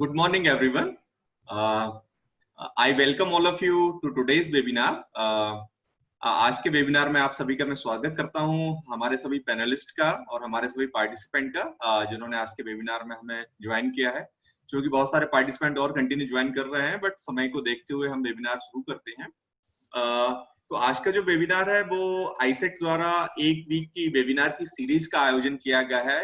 Good morning, everyone. I welcome all of you to today's webinar. आज के webinar में आप सभी का मैं स्वागत करता हूं, हमारे सभी पैनलिस्ट का और हमारे सभी पार्टिसिपेंट का जिन्होंने आज के वेबिनार में हमें ज्वाइन किया है। क्योंकि बहुत सारे पार्टिसिपेंट और कंटिन्यू ज्वाइन कर रहे हैं, बट समय को देखते हुए हम वेबिनार शुरू करते हैं। तो आज का जो वेबिनार है वो आईसेट द्वारा एक वीक की वेबिनार की सीरीज का आयोजन किया गया है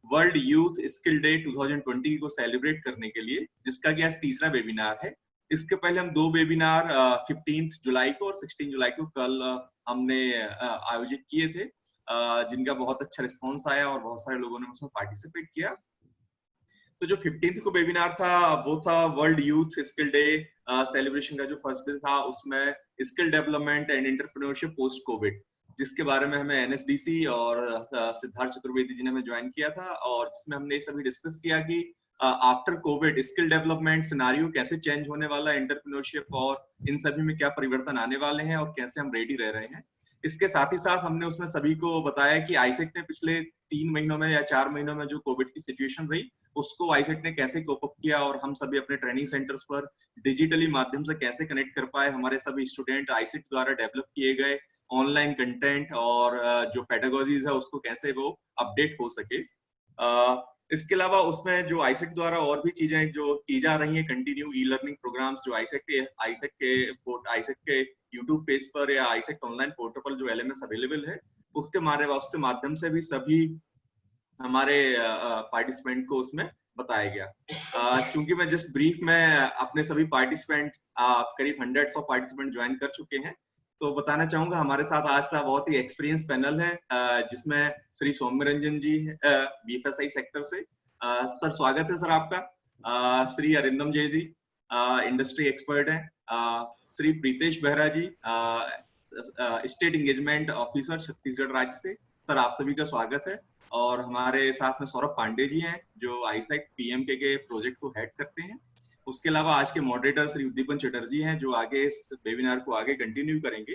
वर्ल्ड यूथ स्किल डे 2020 को सेलिब्रेट करने के लिए, जिसका कि आज तीसरा वेबिनार है। इसके पहले हम दो वेबिनार 15 जुलाई को और 16 जुलाई को कल हमने आयोजित किए थे, जिनका बहुत अच्छा रिस्पांस आया और बहुत सारे लोगों ने उसमें पार्टिसिपेट किया। तो जो 15th को वेबिनार था वो था world youth skill day celebration का जो फर्स्ट डे था, उसमें skill development and entrepreneurship post Covid, जिसके बारे में हमें एनएसडीसी और सिद्धार्थ चतुर्वेदी जी ने हमें ज्वाइन किया था, और जिसमें हमने सभी डिस्कस किया कि after Covid skill development scenario कैसे चेंज होने वाला है, एंटरप्रेन्योरशिप और इन सभी में क्या परिवर्तन आने वाले हैं और कैसे हम रेडी रह रहे हैं। इसके साथ ही साथ हमने उसमें सभी को बताया कि आईसेट ने पिछले 3 महीनों में या 4 महीनों में जो कोविड की सिचुएशन रही उसको आईसेट ने कैसे कोप अप किया, और हम सभी अपने ट्रेनिंग सेंटर्स पर डिजिटली माध्यम से कैसे कनेक्ट कर पाए। हमारे सभी स्टूडेंट आईसेट द्वारा डेवलप किए गए ऑनलाइन कंटेंट और जो पेडागोजीज है उसको कैसे वो अपडेट हो सके। इसके अलावा उसमें जो आईसेट द्वारा और भी चीजें जो की जा रही हैं, कंटिन्यू ई लर्निंग प्रोग्राम्स जो आईसेट के यूट्यूब पेज पर या आईसेट ऑनलाइन पोर्टल पर जो एलएमएस अवेलेबल है उसके माध्यम से भी सभी हमारे पार्टिसिपेंट को उसमें बताया गया। चूंकि मैं जस्ट ब्रीफ में अपने सभी पार्टिसिपेंट करीब 100 पार्टिसिपेंट ज्वाइन कर चुके हैं, तो बताना चाहूंगा हमारे साथ आज का बहुत ही एक्सपीरियंस पैनल है, जिसमें श्री सौम्य रंजन जी बीएफएसआई सेक्टर से। सर स्वागत है सर आपका। श्री अरिंदम जय जी इंडस्ट्री एक्सपर्ट है। श्री प्रीतेश बेहरा जी स्टेट एंगेजमेंट ऑफिसर छत्तीसगढ़ राज्य से, सर आप सभी का स्वागत है। और हमारे साथ में सौरभ पांडे जी हैं जो आईसेट पीएमके के प्रोजेक्ट को हेड करते हैं। उसके अलावा आज के मॉडरेटर श्री उद्दीपन चटर्जी हैं जो आगे इस वेबिनार को आगे कंटिन्यू करेंगे।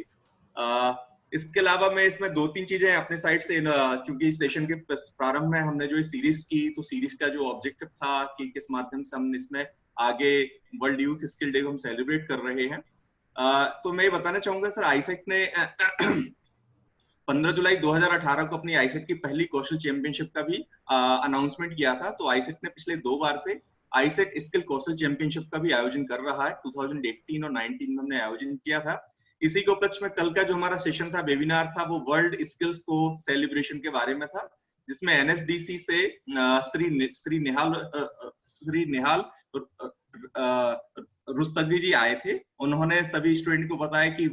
इसके अलावा मैं इसमें 2-3 चीजें अपने साइड से, क्योंकि सेशन के प्रारंभ में हमने जो इस सीरीज की, तो सीरीज का जो ऑब्जेक्टिव था कि किस माध्यम से हम इसमें आगे वर्ल्ड यूथ स्किल डे को हम सेलिब्रेट कर रहे हैं। तो मैं बताना चाहूंगा सर, आईसेट ने 15 जुलाई 2018 को अपनी आईसेट की पहली कौशल चैंपियनशिप का भी अनाउंसमेंट किया था। तो आईसेट ने पिछले 2 बार से आईसेट स्किल कौशल चैंपियनशिप का भी आयोजन कर रहा है। 2018 और 19 में हमने आयोजन किया था। इसी के उपलक्ष्य में कल का जो हमारा सेशन था, वेबिनार था, वो वर्ल्ड स्किल्स को सेलिब्रेशन के बारे में था, जिसमें एनएसडीसी से श्री निहाल रुस्तगी जी आए थे। उन्होंने सभी स्टूडेंट को बताया कि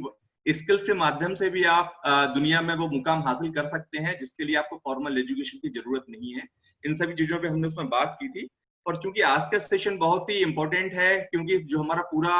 स्किल्स के माध्यम से भी आप दुनिया में वो मुकाम हासिल कर सकते हैं जिसके लिए आपको फॉर्मल एजुकेशन की जरूरत नहीं है। इन सभी चीजों पे हमने उसमें बात की थी। और चूंकि आज का सेशन बहुत ही इंपॉर्टेंट है, क्योंकि जो हमारा पूरा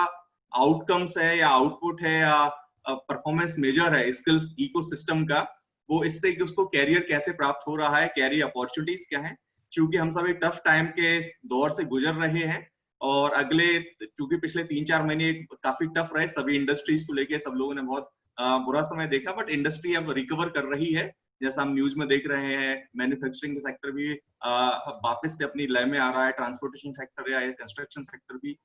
आउटकम्स है या आउटपुट है या परफॉर्मेंस मेजर है स्किल्स इकोसिस्टम का, वो इससे कि उसको कैरियर कैसे प्राप्त हो रहा है, कैरियर अपॉर्चुनिटीज क्या है। क्योंकि हम सभी टफ टाइम के दौर से गुजर रहे हैं और अगले, क्योंकि पिछले 3-4 महीने काफी टफ रहे सभी इंडस्ट्रीज को लेके, सब लोगों ने बहुत बुरा समय देखा, बट इंडस्ट्री अब रिकवर कर रही है। जैसा हम न्यूज में देख रहे हैं, मैन्युफैक्चरिंग का सेक्टर भी वापस से अपनी लय में आ रहा है, ट्रांसपोर्टेशन सेक्टर या कंस्ट्रक्शन सेक्टर भी,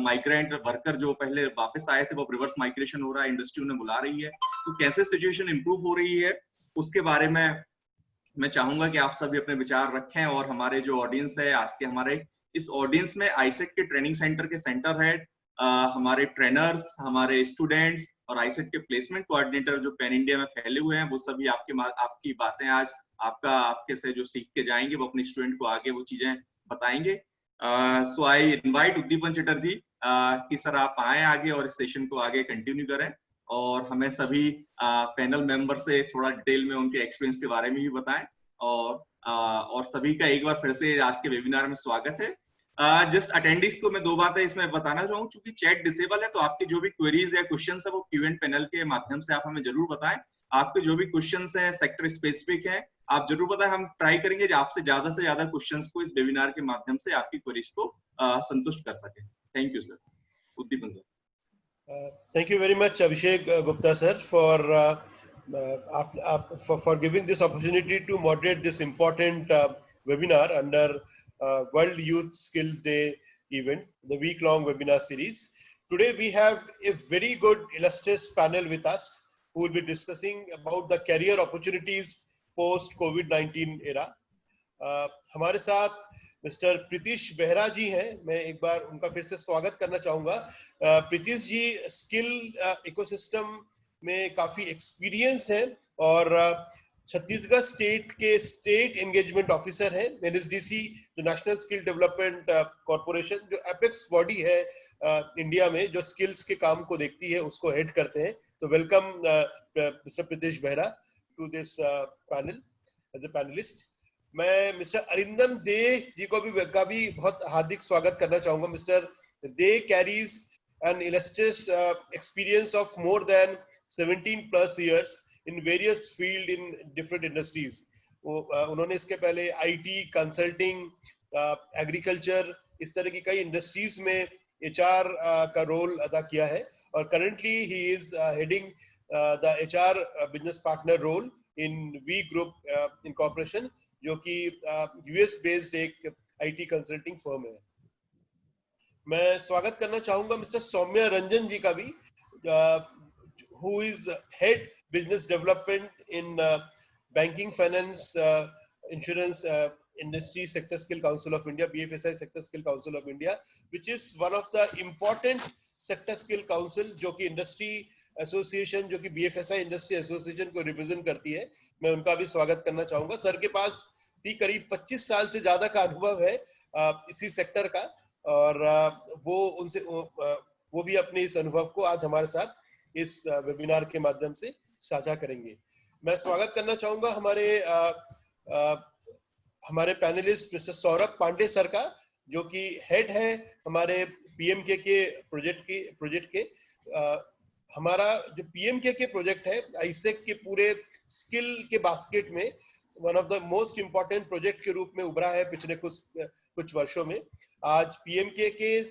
माइग्रेंट वर्कर जो पहले वापस आए थे वो रिवर्स माइग्रेशन हो रहा है, इंडस्ट्री उन्हें बुला रही है। तो कैसे सिचुएशन इंप्रूव हो रही है उसके बारे में मैं चाहूंगा कि आप सभी अपने विचार रखें। और हमारे जो ऑडियंस है आज के, हमारे इस ऑडियंस में आईसेट के ट्रेनिंग सेंटर के सेंटर हेड, हमारे ट्रेनर्स, हमारे स्टूडेंट्स और आईसेट के प्लेसमेंट कोऑर्डिनेटर जो पैन इंडिया में फैले हुए हैं, वो सभी आपकी बातें आज आपके से जो सीख के जाएंगे वो अपने स्टूडेंट को आगे वो चीजें बताएंगे। सो आई इनवाइट उद्दीपन चटर्जी कि सर आप आए आगे और इस सेशन को आगे कंटिन्यू करें और हमें सभी पैनल मेंबर से थोड़ा डिटेल में उनके एक्सपीरियंस के बारे में भी बताएं। और सभी का एक बार फिर से आज के वेबिनार में स्वागत है। जस्ट अटेंडीज को मैं 2 बातें इसमें बताना चाहूँ, क्योंकि चैट डिसेबल है, तो आपकी जो भी क्वेरीज या क्वेश्चंस है वो क्यू&ए पैनल के माध्यम से आप हमें जरूर बताएं। आपके जो भी क्वेश्चंस हैं सेक्टर स्पेसिफिक है, आप जरूर बताएं। हम ट्राई करेंगे आपसे ज्यादा क्वेश्चंस को इस वेबिनार के माध्यम से आपकी क्वेरीज को संतुष्ट कर सके। Thank you sir. उद्दीपन sir. Thank you very much, Abhishek Gupta sir, for giving this opportunity to moderate this important webinar under World Youth Skills Day event, the week-long webinar series. Today we have a very good illustrious panel with us who will be discussing about the career opportunities post COVID-19 era. हमारे साथ mister Pritish Behera जी हैं. मैं एक बार उनका फिर से स्वागत करना चाहूंगा. प्रीतिश जी स्किल इकोसिस्टम में काफी एक्सपीरियंस हैं और छत्तीसगढ़ स्टेट के स्टेट एंगेजमेंट ऑफिसर हैं. एनएसडीसी जो नेशनल स्किल डेवलपमेंट कॉर्पोरेशन जो एपेक्स बॉडी है इंडिया में जो स्किल्स के काम को देखती है उसको हेड करते हैं. तो welcome mister Pritish Behera to this panel as a panelist. मैं मिस्टर अरिंदम दे जी को भी बहुत हार्दिक स्वागत करना चाहूंगा. Mister Dey carries an illustrious experience of more than 17 plus years in various field in different industries. उन्होंने इसके पहले आईटी, कंसल्टिंग, एग्रीकल्चर, इस तरह की कई इंडस्ट्रीज में एचआर का रोल अदा किया है और currently he is heading the HR business partner role in V group incorporation, जो कि यूएस बेस्ड एक आईटी कंसल्टिंग फर्म है. मैं स्वागत करना चाहूंगा मिस्टर सौम्या रंजन जी का भी, who is head business development in banking, finance, insurance industry sector skill council of India, BFSI sector skill council of India, which is one of the important sector skill council जो कि industry association, जो कि BFSI industry association को represent करती है. मैं उनका भी स्वागत करना चाहूंगा. सर के पास भी करीब 25 साल से ज्यादा का अनुभव है इसी सेक्टर का और वो भी अपने इस अनुभव को आज हमारे साथ इस वेबिनार के माध्यम से साझा करेंगे. मैं स्वागत करना चाहूंगा हमारे panelist mister Saurabh Pandey sir का, जो कि हेड है हमारे पीएमके के प्रोजेक्ट के. हमारा जो पीएमके के प्रोजेक्ट है आईसेक के पूरे स्किल के बास्केट में one of the most important project के रूप में उभरा है पिछले कुछ वर्षों में. आज पीएमके के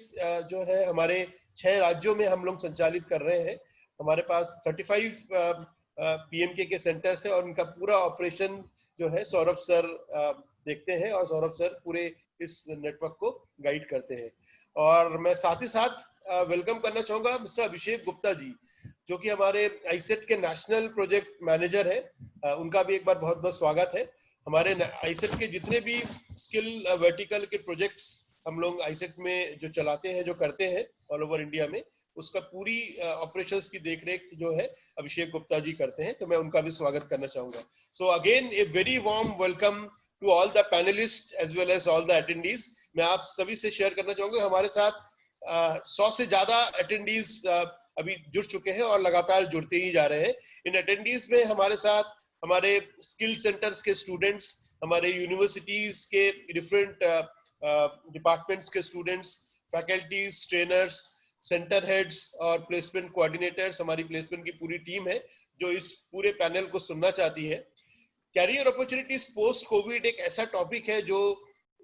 जो है हमारे 6 राज्यों में हम लोग संचालित कर रहे हैं. हमारे पास 35 पीएमके के सेंटर्स है और उनका पूरा ऑपरेशन जो है सौरभ सर देखते हैं और सौरभ सर पूरे इस नेटवर्क को गाइड करते हैं. और मैं साथ ही साथ वेलकम करना चाहूंगा मिस्टर अभिषेक गुप्ता जी, जो कि हमारे आईसेट के नेशनल प्रोजेक्ट मैनेजर है. उनका भी एक बार बहुत बहुत स्वागत है. हमारे आईसेट के जितने भी स्किल वर्टिकल के प्रोजेक्ट्स हम लोग आईसेट में जो चलाते हैं, जो करते हैं ऑल ओवर इंडिया में, उसका पूरी ऑपरेशंस की देखरेख जो है अभिषेक गुप्ता जी करते हैं. तो मैं उनका भी स्वागत करना चाहूंगा. So again a very warm welcome to all the panelist as well as all the attendees. मैं आप सभी से शेयर करना चाहूंगा हमारे साथ 100 से ज्यादा अटेंडीज अभी जुड़ चुके हैं और लगातार जुड़ते ही जा रहे हैं. इन अटेंडीज में हमारे साथ हमारे स्किल सेंटर्स के स्टूडेंट्स, हमारे यूनिवर्सिटीज के डिफरेंट डिपार्टमेंट्स के students, faculties, trainers, centre heads और प्लेसमेंट कोऑर्डिनेटर्स, हमारी प्लेसमेंट की पूरी टीम है जो इस पूरे पैनल को सुनना चाहती है. कैरियर अपॉर्चुनिटीज पोस्ट कोविड एक ऐसा टॉपिक है जो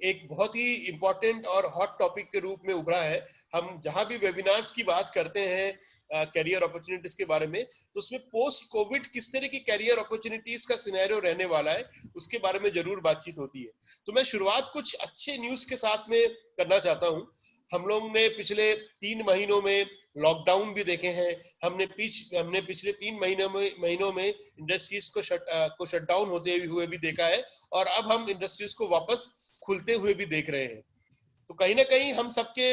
एक बहुत ही इंपॉर्टेंट और हॉट टॉपिक के रूप में उभरा है. हम जहां भी वेबिनार्स की बात करते हैं कैरियर अपॉर्चुनिटीज के बारे में, तो उसमें पोस्ट कोविड किस तरह की कैरियर अपॉर्चुनिटीज का सिनेरियो रहने वाला है उसके बारे में जरूर बातचीत होती है. तो मैं शुरुआत कुछ अच्छे न्यूज के साथ में करना चाहता हूं. हम लोग ने पिछले 3 महीनों में लॉकडाउन भी देखे हैं. हमने पिछले 3 महीनों में इंडस्ट्रीज को शटडाउन होते हुए भी देखा है और अब हम इंडस्ट्रीज को वापस खुलते हुए भी देख रहे हैं. तो कहीं ना कहीं हम सबके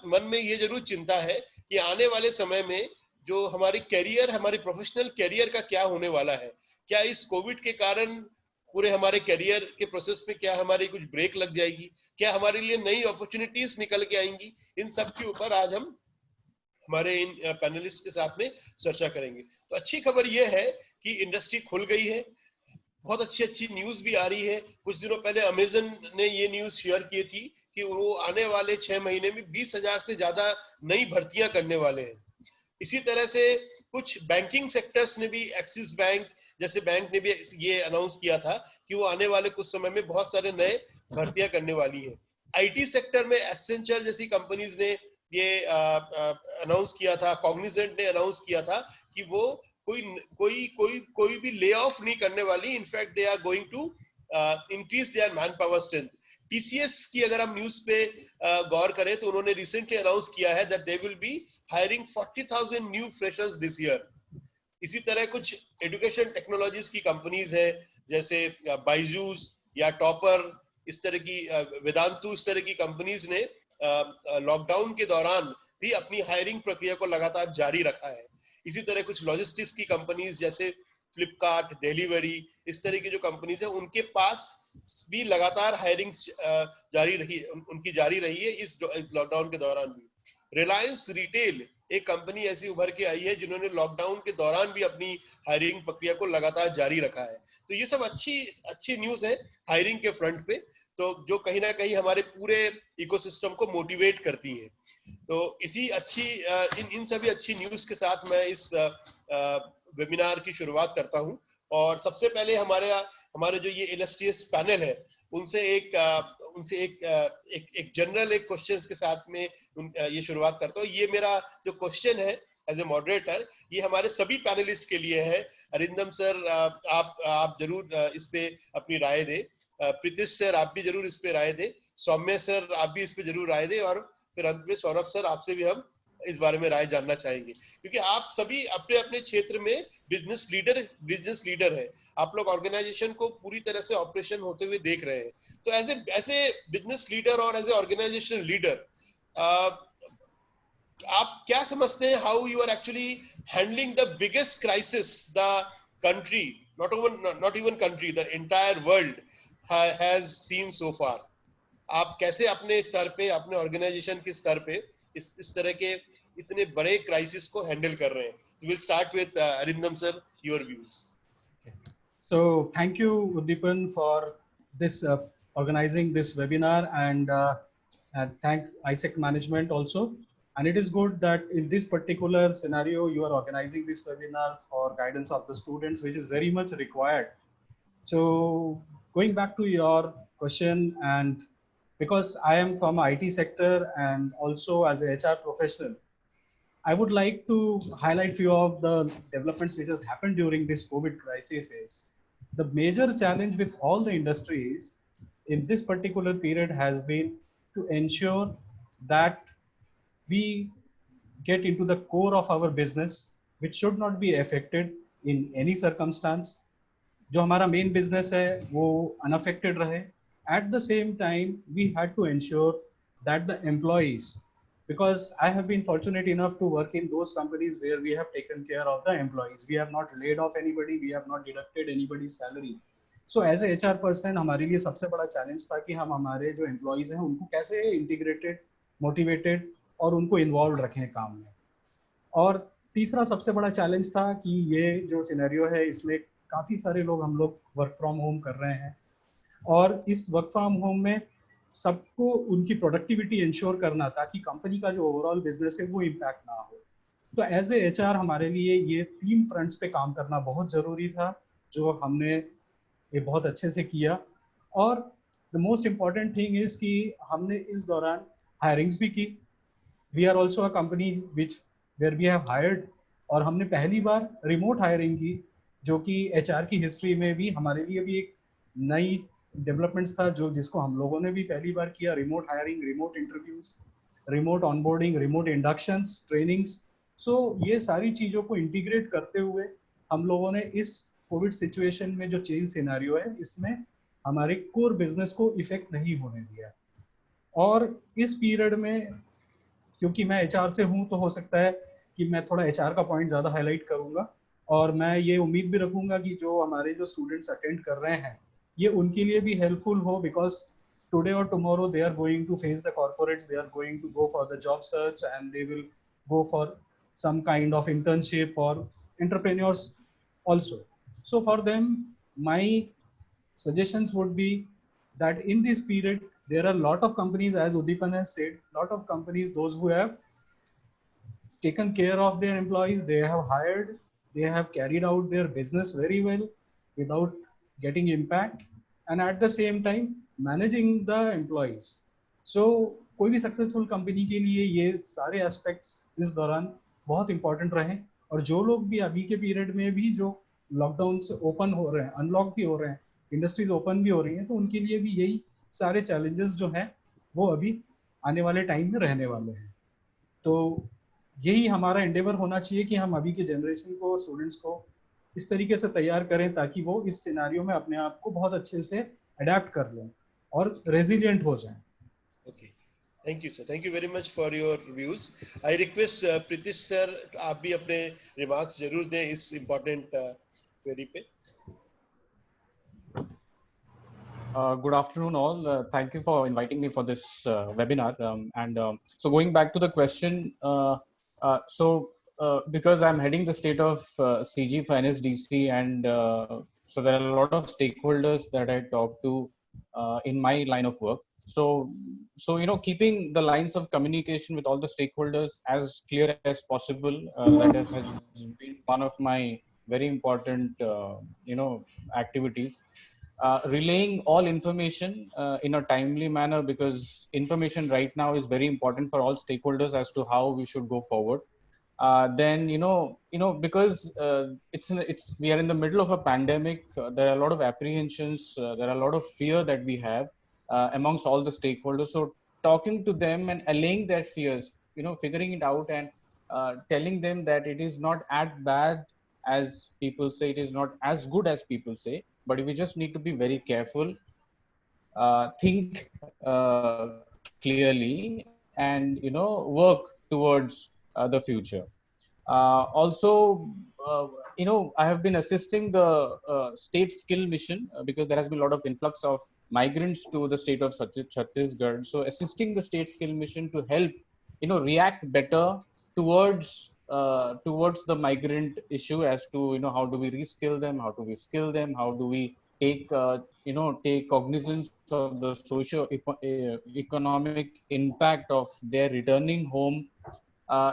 मन में ये जरूर चिंता है कि आने वाले समय में जो हमारी प्रोफेशनल कैरियर का क्या होने वाला है. क्या इस कोविड के कारण पूरे हमारे कैरियर के प्रोसेस में क्या हमारी कुछ ब्रेक लग जाएगी, क्या हमारे लिए नई अपॉर्चुनिटीज निकल के आएंगी. इन सब के ऊपर आज हम हमारे इन पैनलिस्ट के साथ में चर्चा करेंगे. तो अच्छी खबर यह है कि इंडस्ट्री खुल गई है. बहुत अच्छी न्यूज भी आ रही है. कुछ दिनों पहले अमेजन ने ये न्यूज शेयर की थी कि वो आने वाले 6 महीने में 20,000 से ज्यादा नई भर्तियां करने वाले हैं. इसी तरह से कुछ बैंकिंग सेक्टर्स ने भी, एक्सिस बैंक जैसे बैंक ने भी ये अनाउंस किया था कि वो आने वाले कुछ समय में बहुत सारे नए भर्तियां करने वाली है. आईटी सेक्टर में एसेंचर जैसी कंपनीज ने ये अनाउंस किया था, कॉग्निजेंट ने अनाउंस किया था कि वो कोई भी ले ऑफ नहीं करने वाली. In fact they are going to increase their man power strength. TCS की अगर हम न्यूज पे गौर करें तो उन्होंने रिसेंटली अनाउंस किया है that they will be hiring 40,000 new freshers this year. इसी तरह कुछ एजुकेशन टेक्नोलॉजीज की कंपनीज हैं जैसे बाइजूस या टॉपर, इस तरह की वेदांतु, इस तरह की कंपनीज ने लॉकडाउन के दौरान भी अपनी हायरिंग प्रक्रिया को लगातार जारी रखा है। इसी तरह कुछ लॉजिस्टिक्स की कंपनीज जैसे फ्लिपकार्ट, डिलीवरी, इस तरह की जो कंपनीज है उनके पास भी लगातार हायरिंग जारी रही, उनकी जारी रही है इस लॉकडाउन के दौरान भी। रिलायंस रिटेल एक कंपनी ऐसी उभर के आई है जिन्होंने लॉकडाउन के दौरान भी अपनी हायरिंग प्रक्रिया को लगातार जारी रखा है। तो ये सब अच्छी अच्छी न्यूज है हायरिंग के फ्रंट पे, तो जो कहीं ना कहीं हमारे पूरे इकोसिस्टम को मोटिवेट करती है। तो इसी अच्छी इन इन सभी अच्छी न्यूज के साथ मैं इस वेबिनार की शुरुआत करता हूं। और सबसे पहले हमारे जो ये इलस्ट्रियस पैनल है उनसे एक जनरल एक क्वेश्चंस के साथ में ये शुरुआत करता हूँ। ये मेरा जो क्वेश्चन है एज ए मॉडरेटर, ये हमारे सभी पैनलिस्ट के लिए है। अरिंदम सर, आप जरूर इस पे अपनी राय दें। प्रीतिश सर, आप भी जरूर इस पे राय दें। सौम्य सर, आप भी इस पे जरूर राय दें। और फिर अंत में सौरभ सर, आपसे भी हम इस बारे में राय जानना चाहेंगे, क्योंकि आप सभी अपने अपने क्षेत्र में बिजनेस लीडर है। आप लोग ऑर्गेनाइजेशन को पूरी तरह से ऑपरेशन होते हुए देख रहे हैं। तो एज ए बिजनेस लीडर और एज ए ऑर्गेनाइजेशन लीडर, आप क्या समझते हैं, how you are actually handling the biggest crisis the country, not even country, the entire world has seen so far? आप कैसे अपने स्तर पे, अपने ऑर्गेनाइजेशन के स्तर पे इस तरह के इतने बड़े क्राइसिस को हैंडल कर रहे हैं? Will start with Arindam sir, your views. So thank you, Udipan, for this organizing this webinar, and thanks ISEC management also. And it is good that in this particular scenario you are organizing this webinar for guidance of the students, which is very much required. So going back to your question, and because I am from IT sector and also as a HR professional, I would like to highlight few of the developments which has happened during this COVID crisis. Is the major challenge with all the industries in this particular period has been to ensure that we get into the core of our business, which should not be affected in any circumstance. जो हमारा main business है वो unaffected रहे. At the same time, we had to ensure that the employees, because I have been fortunate enough to work in those companies where we have taken care of the employees. We have not laid off anybody, we have not deducted anybody's salary. So as a HR person, हमारे लिए सबसे बड़ा challenge था कि हम हमारे जो employees हैं उनको कैसे इंटीग्रेटेड, मोटिवेटेड और उनको इन्वॉल्व रखें काम में. और तीसरा सबसे बड़ा चैलेंज था कि ये जो सिनेरियो है इसमें काफ़ी सारे लोग, हम लोग वर्क फ्रॉम होम कर रहे हैं और इस वर्क फ्रॉम होम में सबको उनकी प्रोडक्टिविटी इंश्योर करना ताकि कंपनी का जो ओवरऑल बिजनेस है वो इम्पैक्ट ना हो. तो एज ए HR हमारे लिए ये 3 फ्रंट्स पे काम करना बहुत ज़रूरी था, जो हमने ये बहुत अच्छे से किया. और the most important thing is कि हमने इस दौरान हायरिंग्स भी की. We are also a company which where we have hired, और हमने पहली बार रिमोट हायरिंग की, जो कि HR की हिस्ट्री में भी हमारे लिए भी एक नई डेवलपमेंट्स था, जो जिसको हम लोगों ने भी पहली बार किया. Remote hiring, remote interviews, remote onboarding, remote inductions, trainings. So ये सारी चीज़ों को इंटीग्रेट करते हुए हम लोगों ने इस कोविड सिचुएशन में जो चेंज सिनेरियो है इसमें हमारे कोर बिजनेस को इफेक्ट नहीं होने दिया. और इस पीरियड में क्योंकि मैं HR से हूँ तो हो सकता है कि मैं थोड़ा HR का पॉइंट ज़्यादा हाईलाइट करूँगा, और मैं ये उम्मीद भी रखूँगा कि जो हमारे जो स्टूडेंट्स अटेंड कर रहे हैं ये उनके लिए भी हेल्पफुल हो, बिकॉज टुडे और tomorrow they are going to face the corporates, they are going to go for the job search and they will go for some kind of internship or entrepreneurs also. So for them, my suggestions would be that in this period, there are a lot of companies, as Udipan has said, lot of companies, those who have taken care of their employees, they have hired, they have carried out their business very well without getting impact, and at the same time managing the employees. So कोई भी successful company के लिए ये सारे aspects इस दौरान बहुत important रहे. और जो लोग भी अभी के पीरियड में भी जो लॉकडाउन से ओपन हो रहे हैं, अनलॉक भी हो रहे हैं, इंडस्ट्रीज ओपन भी हो रही हैं, तो उनके लिए भी यही सारे चैलेंजेस जो हैं वो अभी आने वाले टाइम में रहने वाले हैं। तो यही हमारा एंडेवर होना चाहिए कि हम अभी के जनरेशन को, स्टूडेंट्स को इस तरीके से तैयार करें ताकि वो इस सिनारियो में अपने आप को बहुत अच्छे से अडेप्ट कर लें और रेजिलिएंट हो जाएं। Okay, thank you sir, thank you very much for your views. I request Pritish sir, आप भी अपने रिमार्क्स जरूर दें इस इम्पोर्टेंट क्वेरी पे। Good afternoon, all. Thank you for inviting me for this webinar. So going back to the question, because I'm heading the state of CG Finance DC, and so there are a lot of stakeholders that I talk to in my line of work. So keeping the lines of communication with all the stakeholders as clear as possible, that has been one of my very important activities. Relaying all information in a timely manner, because information right now is very important for all stakeholders as to how we should go forward. Then because we are in the middle of a pandemic, there are a lot of apprehensions, there are a lot of fear that we have amongst all the stakeholders. So talking to them and allaying their fears, figuring it out, and telling them that it is not as bad as people say, it is not as good as people say, but we just need to be very careful, think clearly, and work towards the future. Also, I have been assisting the state skill mission because there has been a lot of influx of migrants to the state of Chhattisgarh. So assisting the state skill mission to help react better towards the migrant issue, as to how do we reskill them, how do we skill them, how do we take take cognizance of the socio-economic impact of their returning home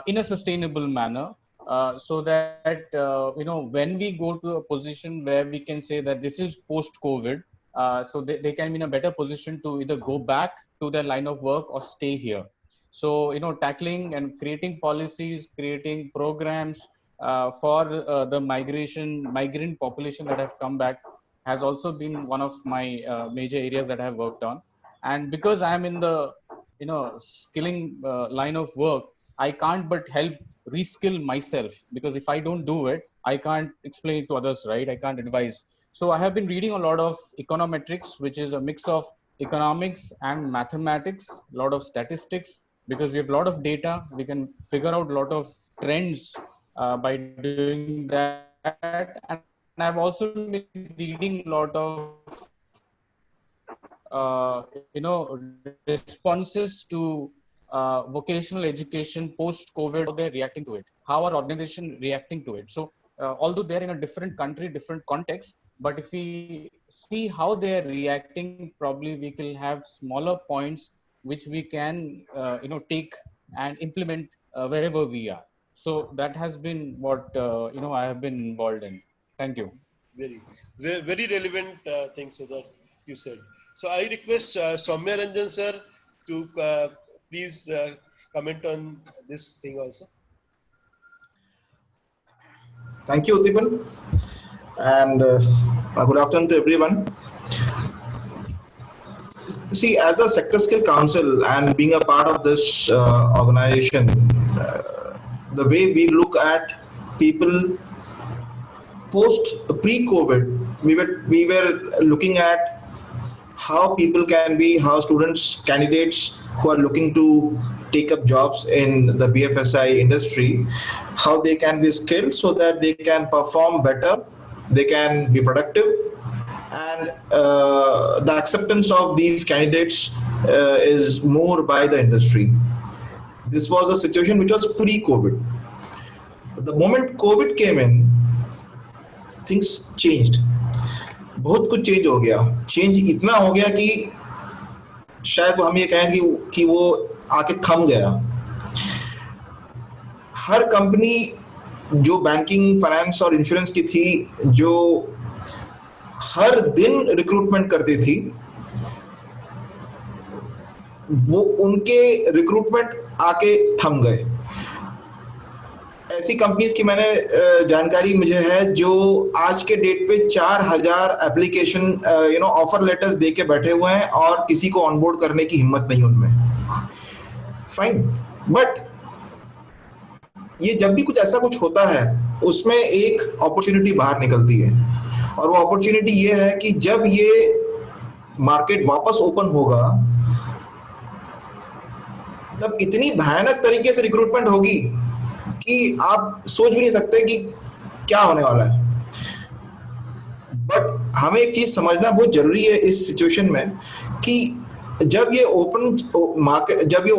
in a sustainable manner, so that when we go to a position where we can say that this is post-COVID, so they can be in a better position to either go back to their line of work or stay here. So tackling and creating policies, creating programs for the migrant population that have come back has also been one of my major areas that I have worked on. And because I am in the skilling line of work, I can't but help reskill myself, because if I don't do it, I can't explain it to others, right? I can't advise. So I have been reading a lot of econometrics, which is a mix of economics and mathematics, a lot of statistics, because we have a lot of data. We can figure out a lot of trends by doing that. And I've also been reading a lot of responses to vocational education post-COVID, how they're reacting to it, how our organization reacting to it. So although they're in a different country, different context, but if we see how they're reacting, probably we can have smaller points which we can take and implement wherever we are. So that has been what I have been involved in. Thank you. Very relevant things that you said. So I request Soumya Ranjan sir to please comment on this thing also. Thank you, Uddipan, and good afternoon to everyone. See, as a Sector Skill Council and being a part of this organization, the way we look at people pre-COVID, we were looking at how people can be, how candidates who are looking to take up jobs in the BFSI industry, how they can be skilled so that they can perform better, they can be productive, and the acceptance of these candidates is more by the industry. This was a situation which was pre-COVID. The moment COVID came in, things changed. बहुत कुछ change हो गया. Change इतना हो गया कि शायद हम ये कहेंगे कि वो आके थम गया. हर कंपनी जो बैंकिंग, फाइनेंस और इंश्योरेंस की थी, जो हर दिन रिक्रूटमेंट करती थी, वो उनके रिक्रूटमेंट आके थम गए. ऐसी कंपनीज की मैंने जानकारी मुझे है जो आज के डेट पे 4000 एप्लीकेशन ऑफर लेटर्स दे के बैठे हुए हैं और किसी को ऑनबोर्ड करने की हिम्मत नहीं उनमें। फाइन, बट ये जब भी कुछ ऐसा कुछ होता है उसमें एक अपॉर्चुनिटी बाहर निकलती है, और वो अपॉर्चुनिटी ये है कि जब ये मार्केट वापस ओपन होगा तब इतनी भयानक तरीके से रिक्रूटमेंट होगी कि आप सोच भी नहीं सकते कि क्या होने वाला है। बट हमें एक चीज समझना बहुत जरूरी है इस सिचुएशन में कि जब ये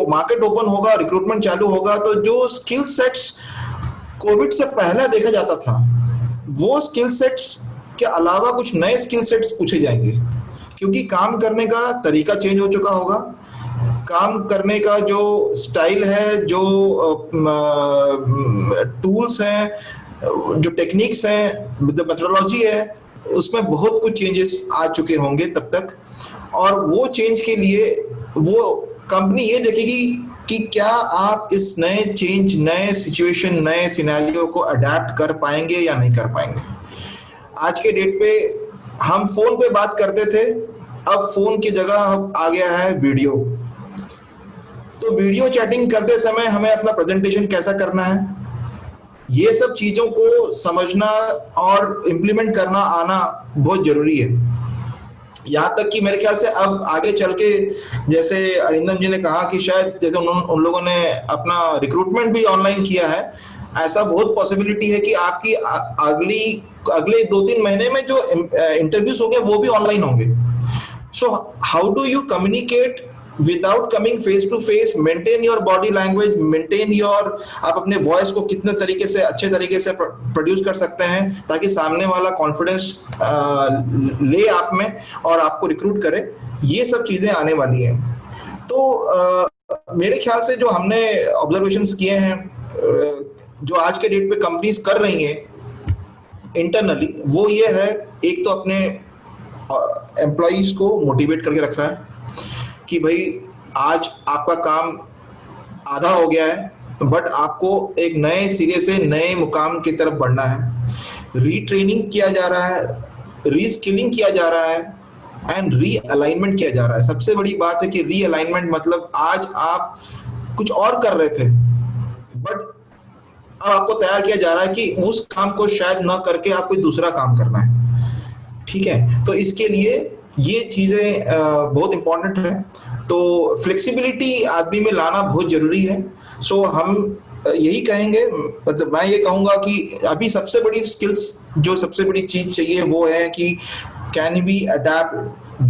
मार्केट ओपन होगा, रिक्रूटमेंट चालू होगा, तो जो स्किल सेट्स कोविड से पहले देखा जाता था वो स्किल सेट्स के अलावा कुछ नए स्किल सेट्स पूछे जाएंगे, क्योंकि काम करने का तरीका चेंज हो चुका होगा, काम करने का जो स्टाइल है, जो टूल्स हैं, जो टेक्निक्स हैं, जो मेथोडोलॉजी है, उसमें बहुत कुछ चेंजेस आ चुके होंगे तब तक। और वो चेंज के लिए वो कंपनी ये देखेगी कि क्या आप इस नए चेंज, नए सिचुएशन, नए सिनेरियो को अडेप्ट कर पाएंगे या नहीं कर पाएंगे। आज के डेट पे हम फोन पे बात करते थे, अब फोन की जगह आ गया है वीडियो। तो वीडियो चैटिंग करते समय हमें अपना प्रेजेंटेशन कैसा करना है, ये सब चीजों को समझना और इम्प्लीमेंट करना आना बहुत जरूरी है। यहाँ तक कि मेरे ख्याल से अब आगे चल के, जैसे अरिंदम जी ने कहा कि शायद जैसे उन लोगों ने अपना रिक्रूटमेंट भी ऑनलाइन किया है, ऐसा बहुत पॉसिबिलिटी है कि आपकी अगले 2-3 महीने में जो इंटरव्यूज होंगे वो भी ऑनलाइन होंगे। So how do you communicate without coming face to face, maintain your body language, maintain your, आप अपने वॉइस को कितने तरीके से, अच्छे तरीके से प्रोड्यूस कर सकते हैं ताकि सामने वाला कॉन्फिडेंस ले आप में और आपको रिक्रूट करे, ये सब चीजें आने वाली हैं। तो मेरे ख्याल से जो हमने ऑब्जर्वेशंस किए हैं, जो आज के डेट पे कंपनीज कर रही हैं इंटरनली, वो ये है, एक तो अपने एम्प्लॉइज को मोटिवेट करके रख रहा है कि भाई आज आपका काम आधा हो गया है, बट आपको एक नए सिरे से नए मुकाम की तरफ बढ़ना है। रीट्रेनिंग किया जा रहा है, रीस्किलिंग किया जा रहा है एंड रीअलाइनमेंट किया जा रहा है। सबसे बड़ी बात है कि रीअलाइनमेंट मतलब आज आप कुछ और कर रहे थे, बट अब आपको तैयार किया जा रहा है कि उस काम को शायद ना करके आप कोई दूसरा काम करना है। ठीक है, तो इसके लिए ये चीजें बहुत इंपॉर्टेंट है। तो फ्लेक्सिबिलिटी आदमी में लाना बहुत जरूरी है। सो हम यही कहेंगे, मतलब मैं ये कहूंगा कि अभी सबसे बड़ी स्किल्स, जो सबसे बड़ी चीज चाहिए वो है कि can we adapt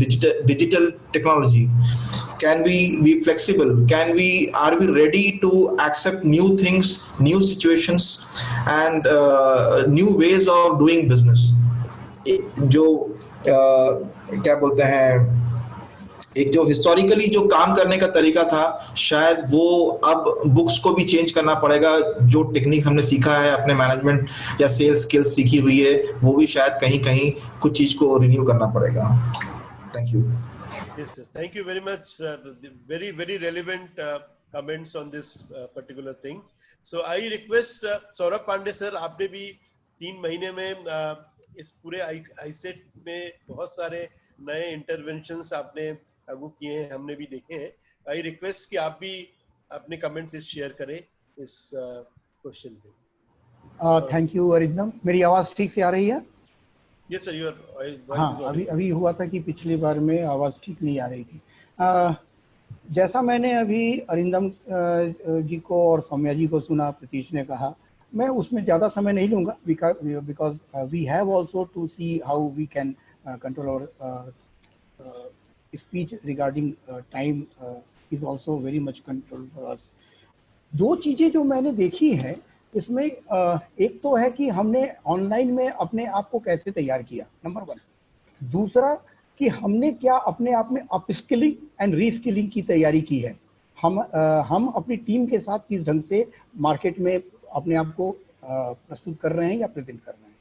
digital technology, can we be flexible, are we ready to accept new things, new situations and new ways of doing business। जो क्या बोलते हैं, एक जो हिस्टोरिकली जो काम करने का तरीका था, शायद वो अब बुक्स को भी चेंज करना पड़ेगा। जो टेक्निक हमने सीखा है, अपने मैनेजमेंट या सेल्स स्किल्स सीखी हुई है, वो भी शायद कहीं कहीं कुछ चीज को रिन्यू करना पड़ेगा। Thank you. Yes, sir. Thank you very much. Very, very relevant comments on this particular thing. So I request Saurabh Pandey sir, आपने भी 3 महीने में इस पूरे आईसेट में बहुत सारे नए इंटरवेंशंस आपने लागू किए हैं, हमने भी देखे हैं। I request कि आप भी अपने कमेंट्स शेयर करें इस क्वेश्चन पे। Thank you Arindam. मेरी आवाज ठीक से आ रही है? Yes sir, your voice हाँ, is audible. अभी हुआ था कि पिछली बार में आवाज़ ठीक नहीं आ रही थी। जैसा मैंने अभी अरिंदम जी को और सौम्या जी को सुना, प्रतीश ने कहा, मैं उसमें ज़्यादा समय नहीं लूँगा, because we have also to see how we can control our speech regarding time is also very much control for us. 2 चीज़ें जो मैंने देखी हैं इसमें, एक तो है कि हमने ऑनलाइन में अपने आप को कैसे तैयार किया, नंबर 1। दूसरा कि हमने क्या अपने आप में अपस्किलिंग एंड रीस्किलिंग की तैयारी की है। हम अपनी टीम के साथ किस ढंग से मार्केट में अपने आप को प्रस्तुत कर रहे हैं या प्रेजेंट कर रहे हैं।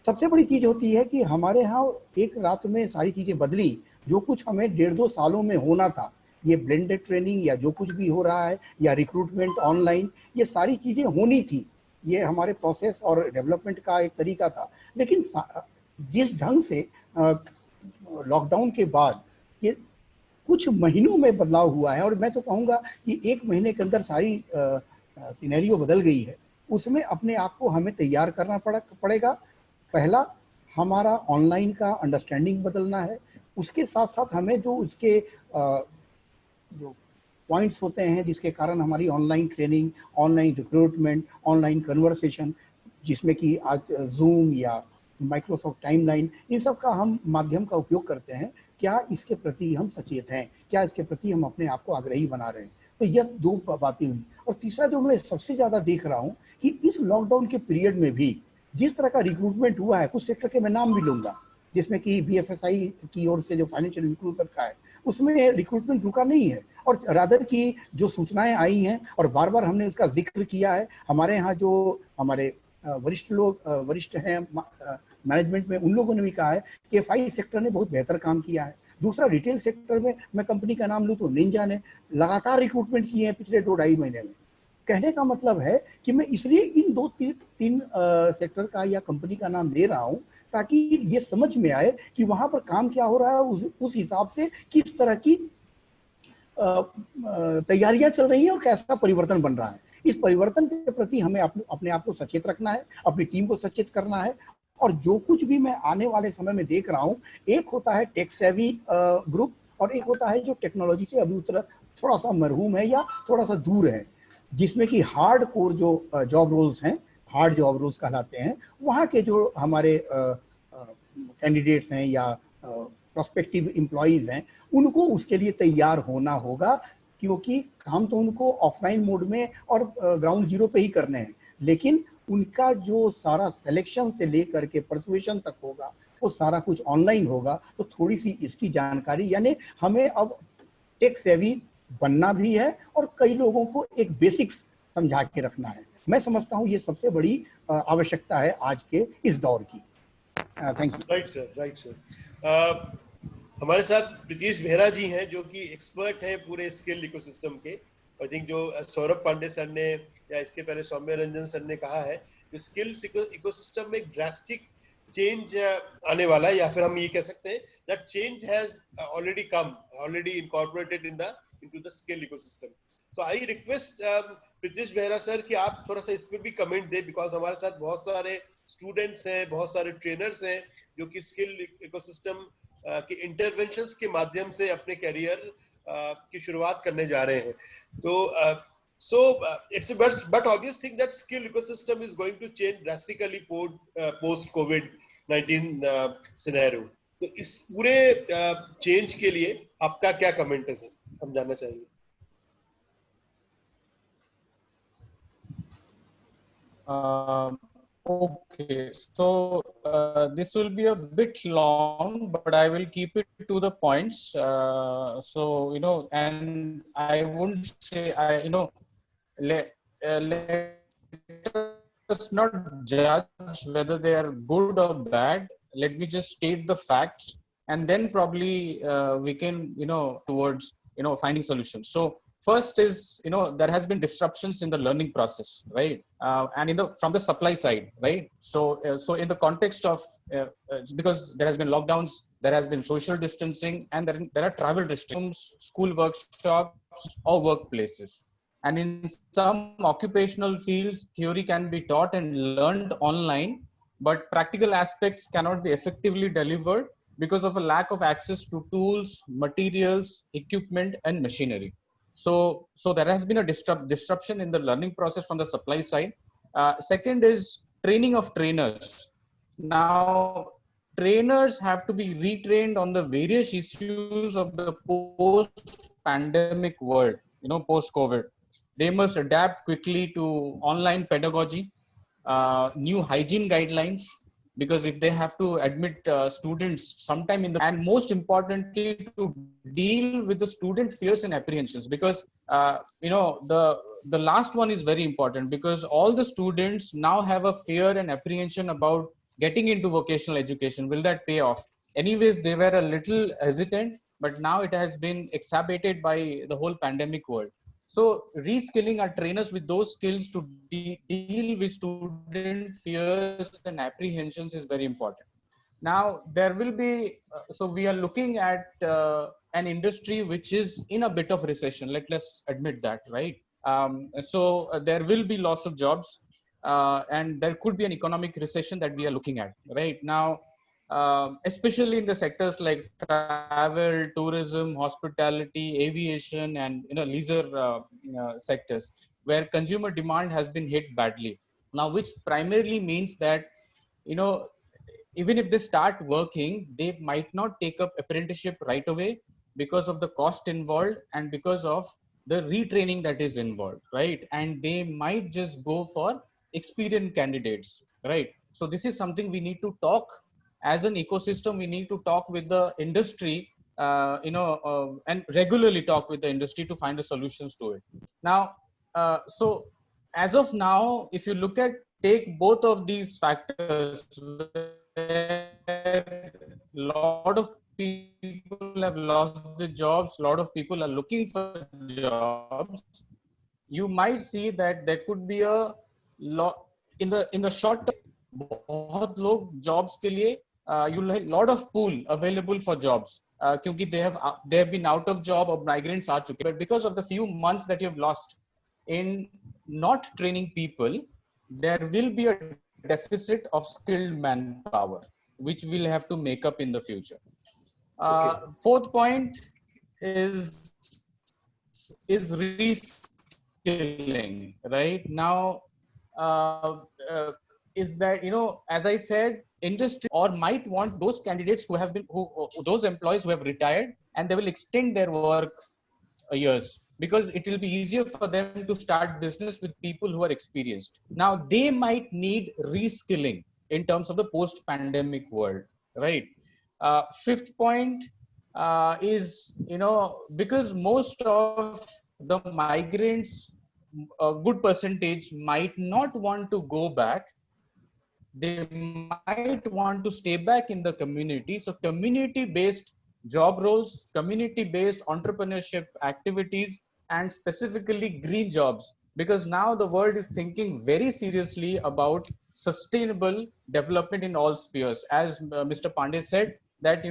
सबसे बड़ी चीज़ होती है कि हमारे यहाँ एक रात में सारी चीज़ें बदली। जो कुछ हमें 1.5-2 सालों में होना था, ये ब्लेंडेड ट्रेनिंग या जो कुछ भी हो रहा है, या रिक्रूटमेंट ऑनलाइन, ये सारी चीज़ें होनी थी, ये हमारे प्रोसेस और डेवलपमेंट का एक तरीका था। लेकिन जिस ढंग से लॉकडाउन के बाद ये कुछ महीनों में बदलाव हुआ है, और मैं तो कहूँगा कि 1 महीने के अंदर सारी सिनेरियो बदल गई है, उसमें अपने आप को हमें तैयार करना पड़ेगा। पहला, हमारा ऑनलाइन का अंडरस्टैंडिंग बदलना है। उसके साथ साथ हमें जो इसके जो पॉइंट्स होते हैं जिसके कारण हमारी online training, online recruitment, online conversation, जिसमें कि आज जूम या माइक्रोसॉफ्ट टाइमलाइन, इन सब का हम माध्यम का उपयोग करते हैं, क्या इसके प्रति हम सचेत हैं, क्या इसके प्रति हम अपने आप को आग्रही बना रहे हैं। तो यह 2 बातें हुई। और तीसरा जो मैं सबसे ज्यादा देख रहा हूँ कि इस लॉकडाउन के पीरियड में भी जिस तरह का रिक्रूटमेंट हुआ है, कुछ सेक्टर के मैं नाम भी लूंगा, जिसमें कि BFSI की ओर से जो फाइनेंशियल इंक्लूजन का है, उसमें रिक्रूटमेंट रुका नहीं है। और रादर की जो सूचनाएं आई हैं और बार बार हमने उसका जिक्र किया है, हमारे यहाँ जो हमारे वरिष्ठ हैं मैनेजमेंट में, उन लोगों ने भी कहा है कि FI सेक्टर ने बहुत बेहतर काम किया है। दूसरा, रिटेल सेक्टर में मैं कंपनी का नाम लूँ तो निंजा ने लगातार रिक्रूटमेंट किए हैं पिछले 2-2.5 महीने में। कहने का मतलब है कि मैं इसलिए इन 2-3 सेक्टर का या कंपनी का नाम ले रहा हूँ ताकि ये समझ में आए कि वहां पर काम क्या हो रहा है, उस हिसाब से किस तरह की तैयारियां चल रही हैं और कैसा परिवर्तन बन रहा है। इस परिवर्तन के प्रति हमें अपने आप को सचेत रखना है, अपनी टीम को सचेत करना है। और जो कुछ भी मैं आने वाले समय में देख रहा हूँ, एक होता है टेक सेवी ग्रुप और एक होता है जो टेक्नोलॉजी से अभी थोड़ा सा मरहूम है या थोड़ा सा दूर है, जिसमें कि हार्ड कोर जो जॉब रोल्स हैं, हार्ड जॉब रोल्स कहलाते हैं, वहाँ के जो हमारे कैंडिडेट्स हैं या प्रोस्पेक्टिव एम्प्लॉइज हैं, उनको उसके लिए तैयार होना होगा, क्योंकि काम तो उनको ऑफलाइन मोड में और ग्राउंड जीरो पे ही करने हैं, लेकिन उनका जो सारा सिलेक्शन से लेकर के परसुएशन तक होगा वो सारा कुछ ऑनलाइन होगा। तो थोड़ी सी इसकी जानकारी, यानी हमें अब टेक सेवी बनना भी है और कई लोगों को एक बेसिक्स समझा के रखना है। मैं समझता हूँ ये सबसे बड़ी आवश्यकता है आज के इस दौर की। Thank you. Right sir. हमारे साथ प्रीतीश बेहरा जी हैं जो कि एक्सपर्ट हैं पूरे स्किल इकोसिस्टम के। आई थिंक जो सौरभ पांडे सर ने या इसके पहले सौम्य रंजन सर ने कहा है, जो स्किल्स इकोसिस्टम में ड्रास्टिक चेंज आने वाला है, या फिर हम ये कह सकते हैं that change has already incorporated into the skill ecosystem. So I request Pritish Behera sir कि आप थोड़ा सा इस पे भी कमेंट दें, बिकॉज हमारे साथ बहुत सारे स्टूडेंट्स हैं, बहुत सारे ट्रेनर्स हैं जो कि स्किल इकोसिस्टम के इंटरवेंशंस के माध्यम से अपने करियर की शुरुआत करने जा रहे हैं। तो it's a but obvious thing that skill ecosystem is going to change drastically post COVID-19 scenario. तो इस पूरे चेंज के लिए आपका क्या कमेंट है सर, हम जानना चाहेंगे। Okay, so this will be a bit long, but I will keep it to the points. So and I wouldn't say let us not judge whether they are good or bad. Let me just state the facts, and then probably we can towards finding solutions. So first is there has been disruptions in the learning process, right? And from the supply side, right? So in the context of because there has been lockdowns, there has been social distancing, and there are travel restrictions, school workshops or workplaces. And in some occupational fields, theory can be taught and learned online, but practical aspects cannot be effectively delivered because of a lack of access to tools, materials, equipment, and machinery. So there has been a disruption in the learning process from the supply side. Second is training of trainers. Now, trainers have to be retrained on the various issues of the post-pandemic world, post-COVID. They must adapt quickly to online pedagogy, new hygiene guidelines, because if they have to admit students sometime and most importantly to deal with the student fears and apprehensions, because the last one is very important, because all the students now have a fear and apprehension about getting into vocational education. Will that pay off? Anyways, they were a little hesitant, but now it has been exacerbated by the whole pandemic world. So reskilling our trainers with those skills to deal with student fears and apprehensions is very important. Now there will be, so we are looking at an industry which is in a bit of recession. Let's admit that, right? There will be loss of jobs, and there could be an economic recession that we are looking at right now, especially in the sectors like travel, tourism, hospitality, aviation, and leisure sectors, where consumer demand has been hit badly. Now, which primarily means that you know even if they start working, they might not take up apprenticeship right away because of the cost involved and because of the retraining that is involved, right? And they might just go for experienced candidates, right? So this is something we need to talk as an ecosystem. We need to talk with the industry, and regularly talk with the industry to find the solutions to it. Now, so as of now, if you look at take both of these factors, where a lot of people have lost their jobs, a lot of people are looking for jobs, you might see that there could be a lot in the short term. बहुत लोग jobs के लिए you'll have lot of pool available for jobs क्योंकि they have been out of job or migrants आ चुके, but because of the few months that you've lost in not training people, there will be a deficit of skilled manpower, which we'll have to make up in the future. Fourth point is reskilling. Right now, is that as I said, industry or might want those candidates who have been those employees who have retired, and they will extend their work years, because it will be easier for them to start business with people who are experienced. Now they might need reskilling in terms of the post-pandemic world, right? Fifth point is because most of the migrants, a good percentage, might not want to go back. They might want to stay back in the community. So community-based job roles, community-based entrepreneurship activities, and specifically green jobs, because now the world is thinking very seriously about sustainable development in all spheres. As Mr. Pandey said, that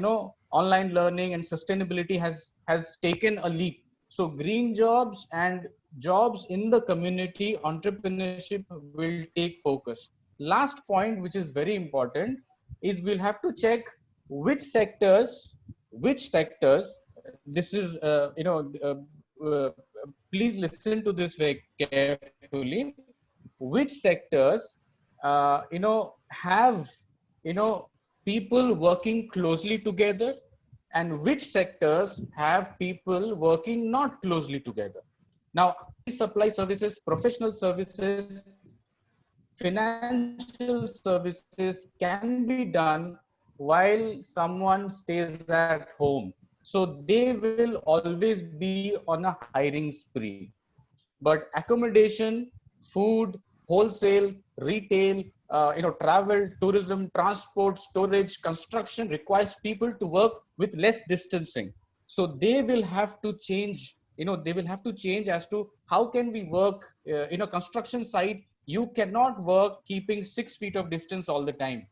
online learning and sustainability has taken a leap. So green jobs and jobs in the community, entrepreneurship will take focus. Last point, which is very important, is we'll have to check which sectors, this is please listen to this very carefully, which sectors have people working closely together, and which sectors have people working not closely together. Now, supply services, professional services, financial services can be done while someone stays at home. So they will always be on a hiring spree. But accommodation, food, wholesale, retail, travel, tourism, transport, storage, construction requires people to work with less distancing. So they will have to change, they will have to change as to how can we work in a construction site. You cannot work keeping 6 feet of distance all the time,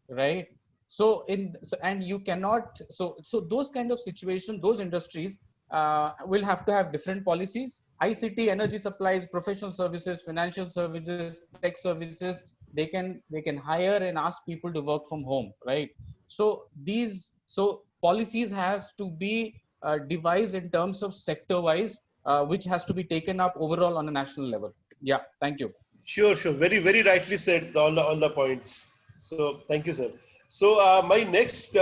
right? And you cannot, so those kind of situations, those industries will have to have different policies. ICT, energy supplies, professional services, financial services, tech services, they can hire and ask people to work from home, right? So policies has to be devised in terms of sector wise, which has to be taken up overall on a national level. Yeah, thank you. Sure. Very, very rightly said all the points. So thank you, sir. So my next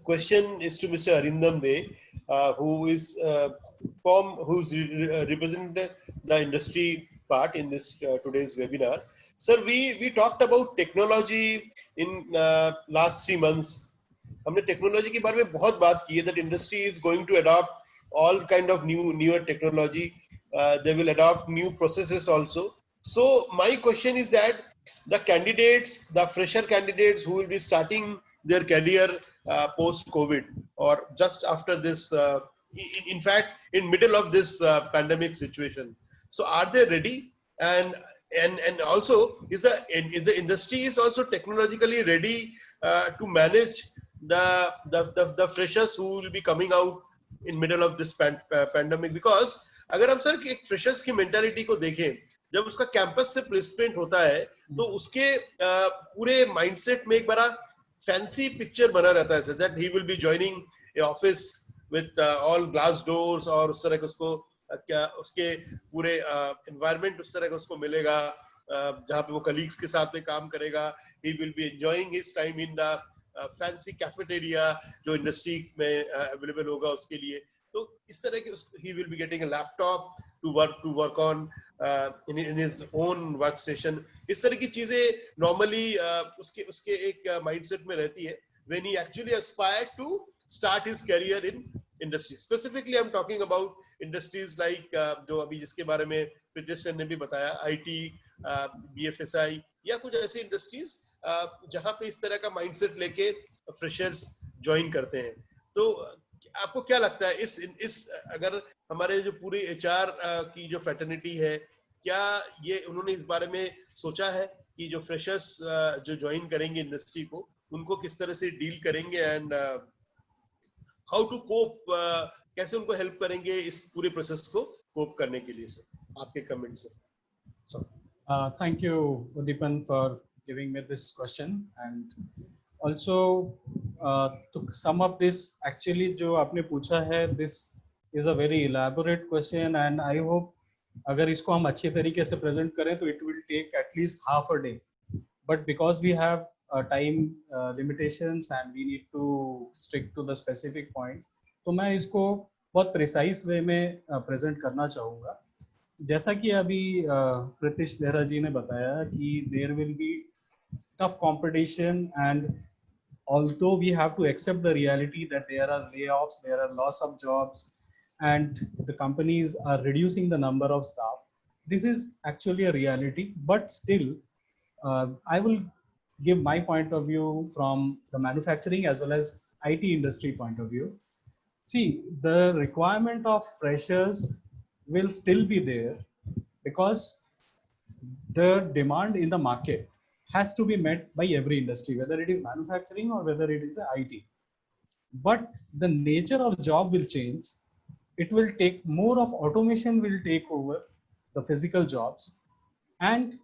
question is to Mr. Arindam De, who's represented the industry part in this today's webinar. Sir, we talked about technology in last 3 months. हमने technology के बारे में बहुत बात की है, that industry is going to adopt all kind of newer technology. They will adopt new processes also. So my question is that the candidates, the fresher candidates who will be starting their career post-COVID or just after this in fact, in middle of this pandemic situation. So are they ready? And also, is the industry is also technologically ready to manage the freshers who will be coming out in middle of this pandemic? Because अगर हम sir एक freshers की mentality को देखें, जब उसका campus से placement होता है तो उसके पूरे माइंडसेट में एक बड़ा फैंसी पिक्चर बना रहता है that he will be joining A office with all glass doors, और उस तरह के उसको क्या उसके पूरे एनवायरनमेंट उस तरह का उसको मिलेगा जहाँ पे वो कलीग्स के साथ में काम करेगा. He will be enjoying his time in the fancy cafeteria जो इंडस्ट्री में अवेलेबल होगा उसके लिए. तो इस तरह के he will be getting a laptop to work on in his own workstation. इस तरह की चीजें normally उसके एक mindset में रहती है when he actually aspired to start his career in industry. Specifically I'm talking about industries like जो अभी जिसके बारे में प्रीतेश सर ने भी बताया, IT, BFSI या कुछ ऐसी इंडस्ट्रीज जहां पे इस तरह का माइंडसेट लेके फ्रेशर्स ज्वाइन करते हैं. तो आपको क्या लगता है इस अगर हमारे जो पूरी HR की जो फैटर्निटी है, क्या ये उन्होंने इस बारे में सोचा है कि जो फ्रेशर्स जो ज्वाइन करेंगे इंडस्ट्री को उनको किस तरह से डील करेंगे एंड हाउ टू कोप, कैसे उनको हेल्प करेंगे इस पूरे प्रोसेस को कोप करने के लिए? सर आपके comment sir. So thank you Udipan for giving me this question, and also to sum up this, actually जो आपने पूछा है, this is a very elaborate question and I hope अगर इसको हम अच्छे तरीके से present करें तो it will take at least half a day, but because we have time limitations and we need to stick to the specific points, तो मैं इसको बहुत precise way में present करना चाहूँगा. जैसा कि अभी प्रीतिश देहरा जी ने बताया कि there will be tough competition, and although we have to accept the reality that there are layoffs, there are loss of jobs, and the companies are reducing the number of staff, this is actually a reality. But still, I will give my point of view from the manufacturing as well as IT industry point of view. See, the requirement of freshers will still be there because the demand in the market has to be met by every industry, whether it is manufacturing or whether it is IT. But the nature of job will change. It will take more of automation will take over the physical jobs, and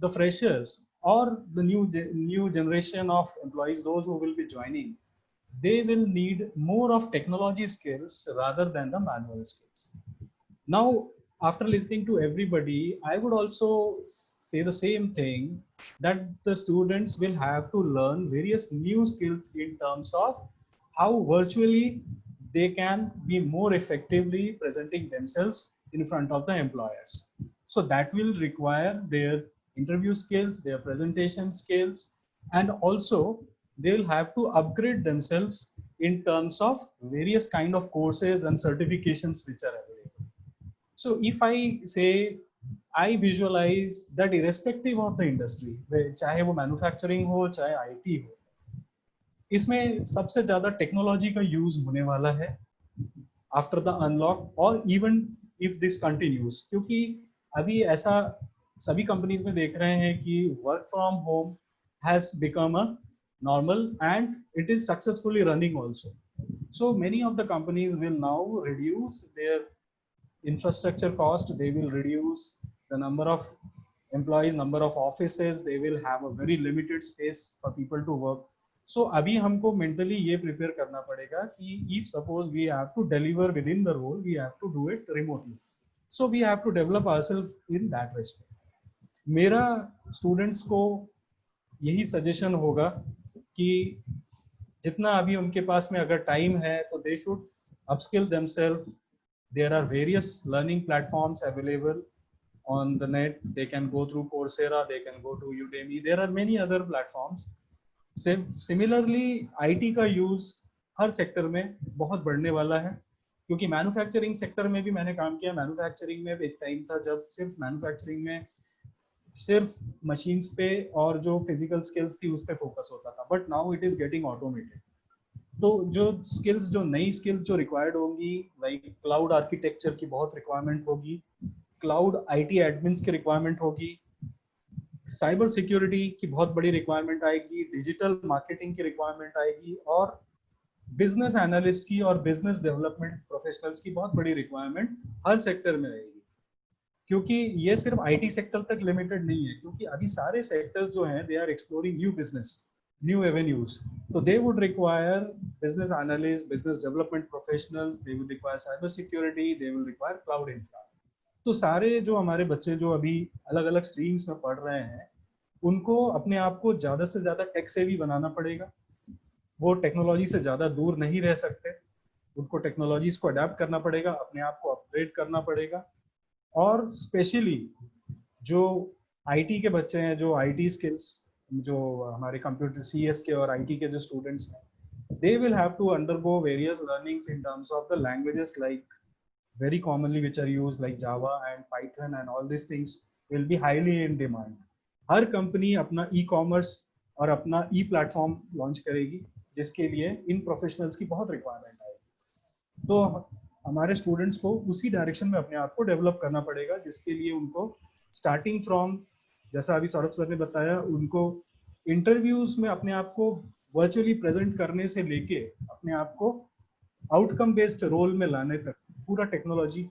the freshers or the new generation of employees, those who will be joining, they will need more of technology skills rather than the manual skills. Now, after listening to everybody, I would also say the same thing, that the students will have to learn various new skills in terms of how virtually they can be more effectively presenting themselves in front of the employers. So that will require their interview skills, their presentation skills, and also they'll have to upgrade themselves in terms of various kind of courses and certifications which are available. So if I say, I visualize that irrespective of the industry, चाहे वो manufacturing हो, चाहे IT हो, इसमें सबसे ज़्यादा technology का use होने वाला है after the unlock, or even if this continues, क्योंकि अभी ऐसा सभी companies में देख रहे हैं कि work from home has become a normal and it is successfully running also. So many of the companies will now reduce their infrastructure cost, they will reduce the number of employees, number of offices, they will have a very limited space for people to work. So अभी हमको mentally ये prepare करना पड़ेगा कि if suppose we have to deliver within the role, we have to do it remotely. So we have to develop ourselves in that respect. मेरा students को यही suggestion होगा कि जितना अभी उनके पास में अगर time है तो they should upskill themselves. There are various learning platforms available on the net. They can go through Coursera, they can go to Udemy. There are many other platforms. Similarly, IT का use हर sector में बहुत बढ़ने वाला है, क्योंकि manufacturing sector में भी मैंने काम किया. Manufacturing में एक time था जब सिर्फ manufacturing में सिर्फ machines पे और जो physical skills थी उस पे focus होता था. But now it is getting automated. तो जो स्किल्स, जो नई स्किल्स जो रिक्वायर्ड होंगी, लाइक क्लाउड आर्किटेक्चर की बहुत रिक्वायरमेंट होगी, क्लाउड आईटी एडमिन्स की रिक्वायरमेंट होगी, साइबर सिक्योरिटी की बहुत बड़ी रिक्वायरमेंट आएगी, डिजिटल मार्केटिंग की रिक्वायरमेंट आएगी, और बिजनेस एनालिस्ट की और बिजनेस डेवलपमेंट प्रोफेशनल्स की बहुत बड़ी रिक्वायरमेंट हर सेक्टर में रहेगी। क्योंकि ये सिर्फ आईटी सेक्टर तक लिमिटेड नहीं है, क्योंकि अभी सारे सेक्टर्स जो हैं they are exploring new business, new avenues, तो they would require business analyst, business development professionals, they would require cyber security, they will require cloud infra. तो सारे जो हमारे बच्चे जो अभी अलग अलग स्ट्रीम्स में पढ़ रहे हैं, उनको अपने आप को ज़्यादा से ज़्यादा टेक सेवी बनाना पड़ेगा। वो टेक्नोलॉजी से ज़्यादा दूर नहीं रह सकते, उनको टेक्नोलॉजीज को अडेप्ट करना पड़ेगा, अपने आप को अपग्रेड करना पड़ेगा। और स्पेशली जो आईटी के बच्चे हैं, जो आईटी स्किल्स, जो हमारे कंप्यूटर सीएस के और आईटी के जो स्टूडेंट्स हैं, they will have to undergo various learnings in terms of the languages like very commonly which are used like Java and Python, and all these things will be highly in demand. Her company अपना e-commerce और अपना ई-प्लेटफॉर्म launch करेगी, जिसके लिए इन professionals की बहुत requirement आएगी। तो हमारे स्टूडेंट्स को उसी डायरेक्शन में अपने आप को डेवलप करना पड़ेगा, जिसके लिए उनको स्टार्टिंग फ्रॉम, जैसा अभी सौरभ सर ने बताया, उनको इंटरव्यूज में अपने आप को वर्चुअली प्रेजेंट करने से लेके अपने आप को आउटकम बेस्ड रोल में लाने तक पूरा टेक्नोलॉजी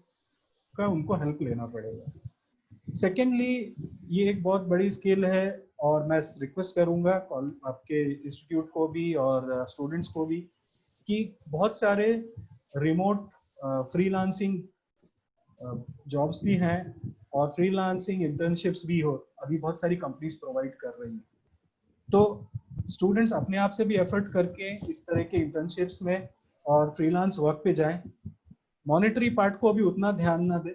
का उनको हेल्प लेना पड़ेगा। सेकेंडली, ये एक बहुत बड़ी स्किल है, और मैं रिक्वेस्ट करूंगा आपके इंस्टीट्यूट को भी और स्टूडेंट्स को भी कि बहुत सारे रिमोट फ्रीलांसिंग जॉब्स भी हैं और फ्रीलांसिंग इंटर्नशिप्स भी अभी बहुत सारी कंपनीज प्रोवाइड कर रही हैं। तो स्टूडेंट्स अपने आप से भी एफर्ट करके इस तरह के इंटर्नशिप्स में और फ्रीलांस वर्क पे जाएं। मॉनेटरी पार्ट को अभी उतना ध्यान ना दें,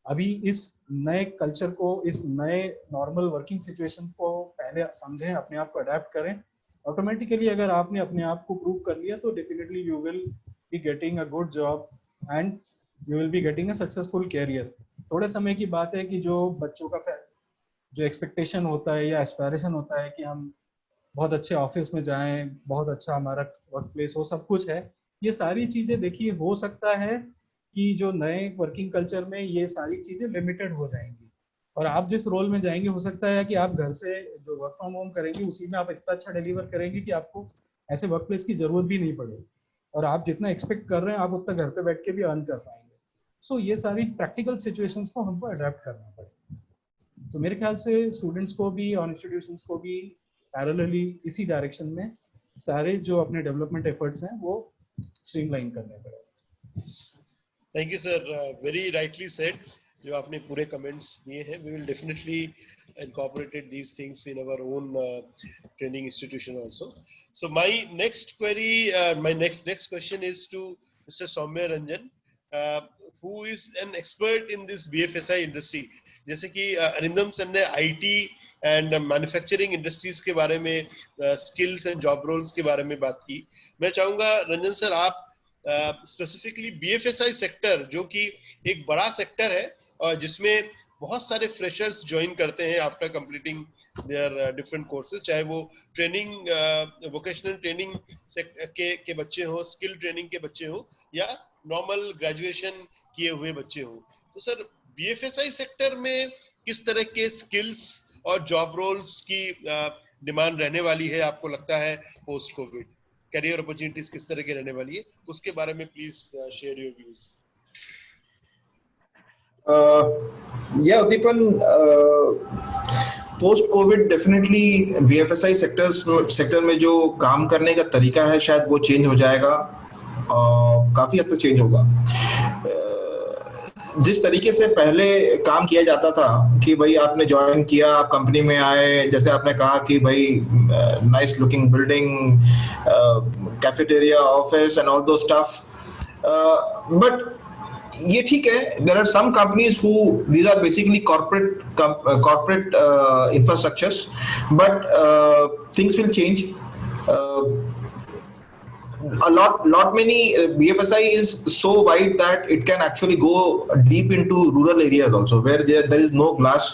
अभी इस नए कल्चर को, इस नए नॉर्मल वर्किंग सिचुएशन को पहले समझें, अपने आप को अडेप्ट करें। ऑटोमेटिकली अगर आपने अपने आप को प्रूव कर लिया तो definitely you will be getting a good job and you will be getting a successful career. थोड़े समय की बात है कि जो बच्चों का जो एक्सपेक्टेशन होता है या एस्पायरेशन होता है कि हम बहुत अच्छे ऑफिस में जाएं, बहुत अच्छा हमारा वर्क प्लेस हो, सब कुछ है, ये सारी चीज़ें देखिए हो सकता है कि जो नए वर्किंग कल्चर में ये सारी चीज़ें लिमिटेड हो जाएंगी, और आप जिस रोल में जाएंगे हो सकता है कि आप घर से जो वर्क फ्रॉम होम करेंगे उसी में आप इतना अच्छा डिलीवर करेंगे कि आपको ऐसे वर्क प्लेस की ज़रूरत भी नहीं पड़ेगी, और आप जितना एक्सपेक्ट कर रहे हैं आप उतना घर पे बैठ के भी अर्न कर पाएंगे। सो ये सारी प्रैक्टिकल सिचुएशंस को हमको अडेप्ट करना पड़ेगा। तो मेरे ख्याल से स्टूडेंट्स को भी और इंस्टीट्यूशंस को भी पैरेलली इसी डायरेक्शन में सारे जो अपने डेवलपमेंट एफर्ट्स हैं वो स्ट्रीमलाइन करने पड़ेंगे। Thank you sir, very rightly said. जो आपने पूरे कमेंट्स दिए हैं, we will definitely incorporated these things in our own training institution also. So my next query, my next question is to Mr. Soumya Ranjan, who is an expert in this BFSI industry. जैसे कि Arindam sir ने IT and manufacturing industries के बारे में, skills and job roles के बारे में बात की। मैं चाहूँगा रंजन सर आप स्पेसिफिकली BFSI सेक्टर, जो कि एक बड़ा सेक्टर है और जिसमें बहुत सारे फ्रेशर्स ज्वाइन करते हैं after completing their different courses, चाहे वो ट्रेनिंग, वोकेशनल ट्रेनिंग के बच्चे हो, स्किल ट्रेनिंग के बच्चे हो, या नॉर्मल ग्रेजुएशन किए हुए बच्चे हो। तो सर BFSI सेक्टर में किस तरह के स्किल्स और जॉब रोल्स की डिमांड रहने वाली है, आपको लगता है पोस्ट कोविड? करियर अपॉर्चुनिटीज किस तरह के रहने वाली है, उसके बारे में please share your views. Yeah, Udipan, post Covid definitely BFSI sector में जो काम करने का तरीका है शायद वो चेंज हो जाएगा, काफी हद तक चेंज होगा। जिस तरीके से पहले काम किया जाता था कि भाई आपने ज्वाइन किया, आप कंपनी में आए, जैसे आपने कहा कि भाई nice looking building, cafeteria, office and all दो स्टफ, बट ये ठीक है, there are some companies who these are basically corporate infrastructures, but things will change. Many BFSI is so wide that it can actually go deep into rural areas also, where there is no glass,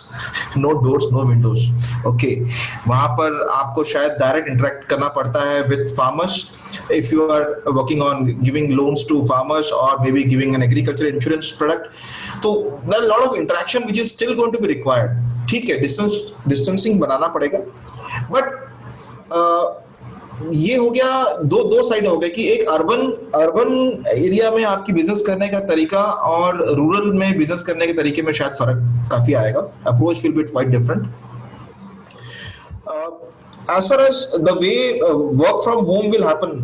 no doors, no windows. Okay, वहाँ पर आपको शायद direct interact करना पड़ता है with farmers, if you are working on giving loans to farmers or maybe giving an agricultural insurance product. So there are a lot of interaction which is still going to be required. ठीक है, distancing बनाना पड़ेगा, but ये हो गया, दो side हो गए कि एक अर्बन एरिया में आपकी बिजनेस करने का तरीका और रूरल में बिजनेस करने के तरीके में शायद फर्क काफी आएगा. Approach will be quite different. As far as the way work from home will happen,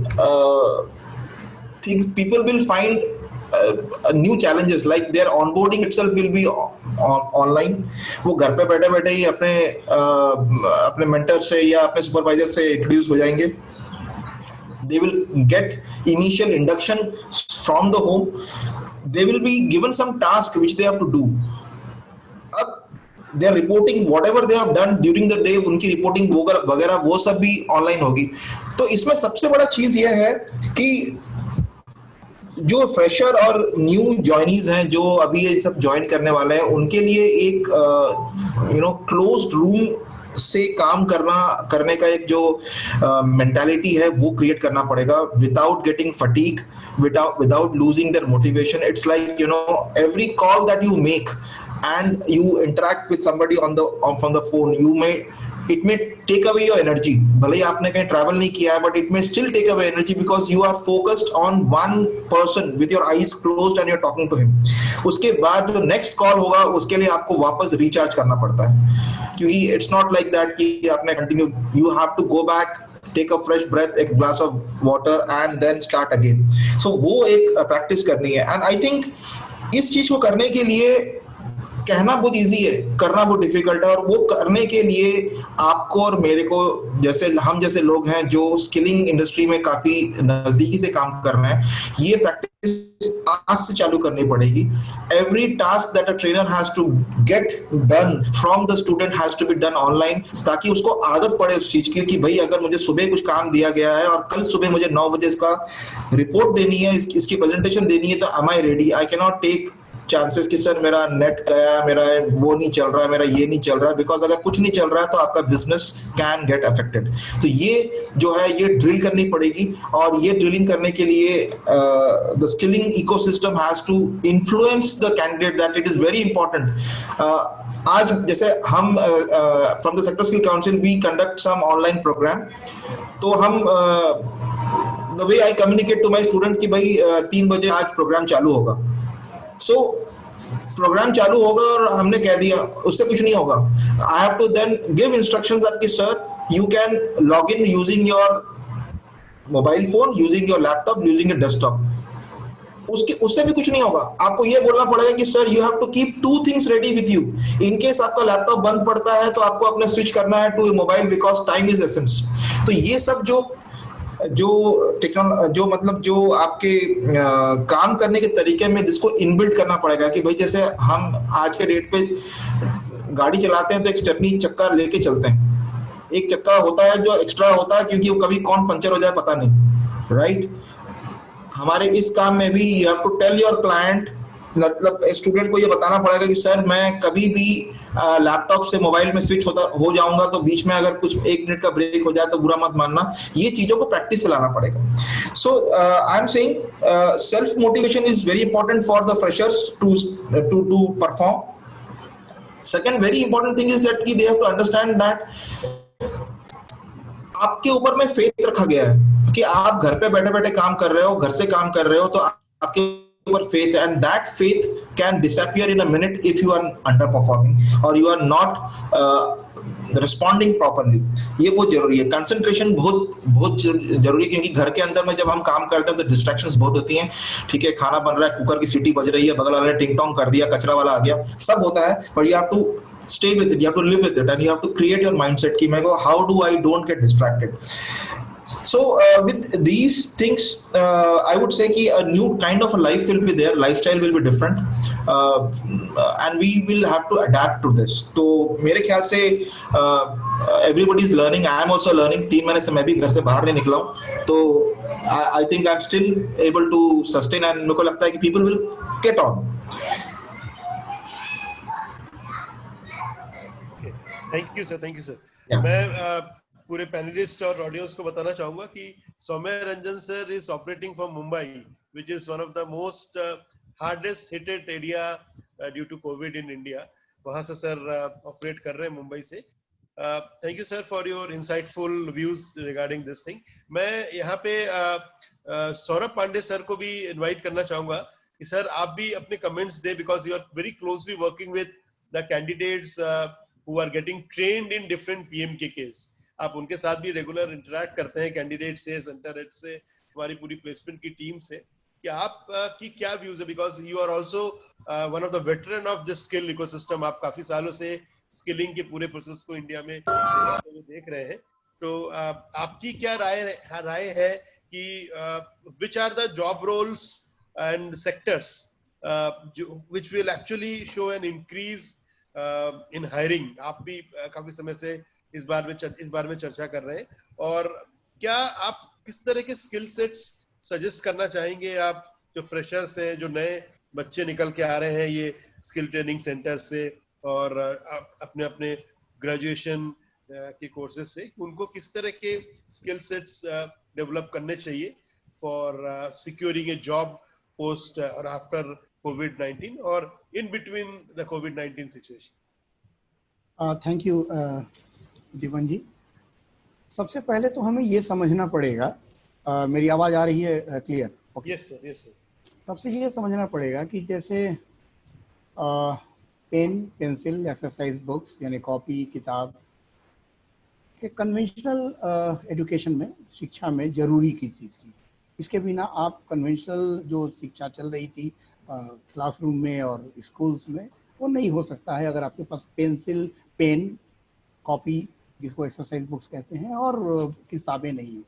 people will find new challenges, like their onboarding itself will be online. वो घर पे बैठे बैठे ही अपने मेंटर से या अपने सुपरवाइजर से इंट्रोड्यूस हो जाएंगे. They will get initial induction from the home. They will be given some task which they have to do. अब they are reporting whatever they have done during the day, उनकी reporting वगैरह वो सब भी online होगी. तो इसमें सबसे बड़ा चीज ये है कि जो फ्रेशर और न्यू जॉइनीज हैं, जो अभी ये सब ज्वाइन करने वाले हैं, उनके लिए एक क्लोज्ड रूम से काम करने का एक जो मेंटालिटी है वो क्रिएट करना पड़ेगा, without getting fatigue, without losing their motivation. It's like every call that you make and you interact with somebody from the phone, it may take away your energy. भले ही आपने कहीं ट्रैवल नहीं किया है, but it may still take away energy because you are focused on one person with your eyes closed and you're talking to him. उसके बाद जो next call होगा उसके लिए आपको वापस रिचार्ज करना पड़ता है, क्योंकि it's not like that कि आपने continue, you have to go back, take a fresh breath, a glass of water and then start again. So वो एक प्रैक्टिस करनी है. And I think इस चीज को करने के लिए कहना बहुत इजी है, करना बहुत डिफिकल्ट है. और वो करने के लिए आपको और मेरे को हम जैसे लोग हैं जो स्किलिंग इंडस्ट्री में काफी नजदीकी से काम कर रहे हैं, ये प्रैक्टिस आज से चालू करनी पड़ेगी. Every task that a trainer has to get done from the student has to be done online, ताकि उसको आदत पड़े उस चीज की कि भाई अगर मुझे सुबह कुछ काम दिया गया है और कल सुबह मुझे 9 बजे इसका रिपोर्ट देनी है, इसकी प्रेजेंटेशन देनी है, तो am I ready. I can not take chances कि सर मेरा नेट गया, मेरा वो नहीं चल रहा है, मेरा ये नहीं चल रहा है, बिकॉज अगर कुछ नहीं चल रहा है तो आपका बिजनेस कैन गेट अफेक्टेड. तो ये जो है ये ड्रिल करनी पड़ेगी. और ये ड्रिलिंग करने के लिए the skilling ecosystem has to influence the candidate, that it is very important. आज जैसे हम from the sector skill council we conduct some online program. तो हम the way I communicate to my student कि भाई 3 बजे आज प्रोग्राम चालू होगा. सो प्रोग्राम चालू होगा और हमने कह दिया, उससे कुछ नहीं होगा. I have to then give instructions that कि sir you can log in using your mobile phone, using your laptop, using your desktop. उससे भी कुछ नहीं होगा. आपको ये बोलना पड़ेगा कि sir you have to keep 2 things ready with you. In case आपका लैपटॉप बंद पड़ता है तो आपको अपने स्विच करना है to mobile, because time is essence. तो ये सब जो मतलब जो आपके काम करने के तरीके में जिसको इनबिल्ट करना पड़ेगा कि भाई जैसे हम आज के डेट पे गाड़ी चलाते हैं तो एक स्टेपनी चक्का लेके चलते हैं. एक चक्का होता है जो एक्स्ट्रा होता है क्योंकि वो कभी कौन पंचर हो जाए पता नहीं, राइट? हमारे इस काम में भी you have to tell your client, मतलब स्टूडेंट को ये बताना पड़ेगा कि सर मैं कभी भी लैपटॉप से मोबाइल में स्विच हो जाऊंगा तो बीच में अगर कुछ 1 मिनट का ब्रेक हो जाए तो बुरा मत मानना. ये चीजों को प्रैक्टिस में लाना पड़ेगा. So I am saying self motivation is very important for the freshers to perform. Second very important thing is that कि they have to understand that आपके ऊपर में फेथ रखा गया है कि आप घर पे बैठे बैठे काम कर रहे हो, घर से काम कर रहे हो, तो आपके ऊपर faith, and that faith can disappear in a minute if you are underperforming or you are not responding properly. ये बहुत जरूरी है. कंसंट्रेशन बहुत जरूरी है, क्योंकि घर के अंदर में जब हम काम करते हैं तो डिस्ट्रैक्शंस बहुत होती हैं. ठीक है, खाना बन रहा है, कुकर की सीटी बज रही है, बगल वाले ने टिंग टोंग कर दिया, कचरा वाला आ गया, सब होता है. But you have to stay with it, you have to live with it, and you have to create your mindset ki how do I don't get distracted. So with these things I would say ki a new kind of a life will be there, lifestyle will be different, and we will have to adapt to this. तो मेरे ख्याल से everybody is learning, I am also learning. 3 महीने से मैं भी घर से बाहर नहीं निकला हूँ, तो I think I'm still able to sustain, and मेरे को लगता है कि people will get on. Thank you sir. Yeah. मैं पूरे पैनलिस्ट और ऑडियंस को बताना चाहूंगा कि Soumya Ranjan sir is operating from Mumbai, which is one of the most hardest hitted area due to covid in India. वहां से सर ऑपरेट कर रहे हैं मुंबई से। Thank you sir for your insightful views regarding this thing. मैं यहाँ पे सौरभ पांडे सर को भी इनवाइट करना चाहूंगा कि सर आप भी अपने कमेंट्स दे, because you are very closely working with the candidates who are getting trained in different PMKKs. आप उनके साथ भी रेगुलर इंटरेक्ट करते हैं, कैंडिडेट से, सेंटर हेड से, हमारी पूरी प्लेसमेंट की टीम से, कि आप की क्या व्यूज है, because you are also one of the veteran of this skill ecosystem. आप काफी सालों से स्किलिंग के पूरे प्रोसेस को इंडिया में देख रहे हैं, तो आपकी क्या राय है कि which are the job roles and sectors which will actually show an increase in hiring? आप भी काफी समय से इस बार में चर्चा कर रहे हैं, और क्या आप किस तरह के स्किल सेट्स सजेस्ट करना चाहेंगे, आप जो फ्रेशर्स हैं, जो नए बच्चे निकल के आ रहे हैं ये स्किल ट्रेनिंग सेंटर से और अपने ग्रेजुएशन के कोर्सेज से, उनको किस तरह के स्किल सेट्स डेवलप करने चाहिए for securing A job post or after COVID-19 or in between the COVID-19 situation? Thank you जीवन जी। सबसे पहले तो हमें ये समझना पड़ेगा, मेरी आवाज आ रही है clear? Yes sir, yes sir. सबसे ये समझना पड़ेगा कि जैसे पेन, पेंसिल, एक्सरसाइज बुक्स यानी कॉपी, किताब के कन्वेंशनल एजुकेशन में, शिक्षा में जरूरी की चीज़ थी। इसके बिना आप कन्वेंशनल जो शिक्षा चल रही थी क्लासरूम में और स्कूल्स में, वो नहीं हो सकता है अगर आपके पास पेंसिल, पेन, कॉपी, जिसको एक्सरसाइज बुक्स कहते हैं, और किताबें नहीं है।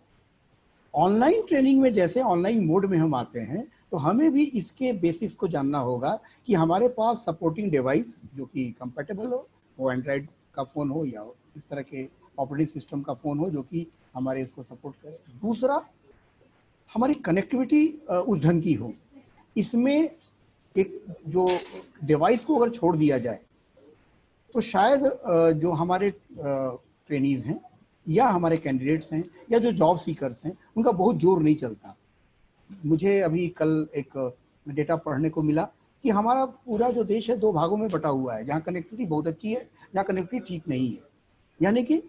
ऑनलाइन ट्रेनिंग में जैसे ऑनलाइन मोड में हम आते हैं, तो हमें भी इसके बेसिस को जानना होगा कि हमारे पास सपोर्टिंग डिवाइस जो कि कंपैटिबल हो, वो एंड्रॉयड का फ़ोन हो या इस तरह के ऑपरेटिंग सिस्टम का फ़ोन हो जो कि हमारे इसको सपोर्ट करे। दूसरा, हमारी कनेक्टिविटी उस ढंग की हो। इसमें एक जो डिवाइस को अगर छोड़ दिया जाए तो शायद जो हमारे ट्रेनीज हैं या हमारे कैंडिडेट्स हैं या जो जॉब सीकर्स हैं, उनका बहुत जोर नहीं चलता। मुझे अभी कल एक डेटा पढ़ने को मिला कि हमारा पूरा जो देश है 2 भागों में बटा हुआ है, जहाँ कनेक्टिविटी बहुत अच्छी है, जहाँ कनेक्टिविटी ठीक नहीं है। यानी कि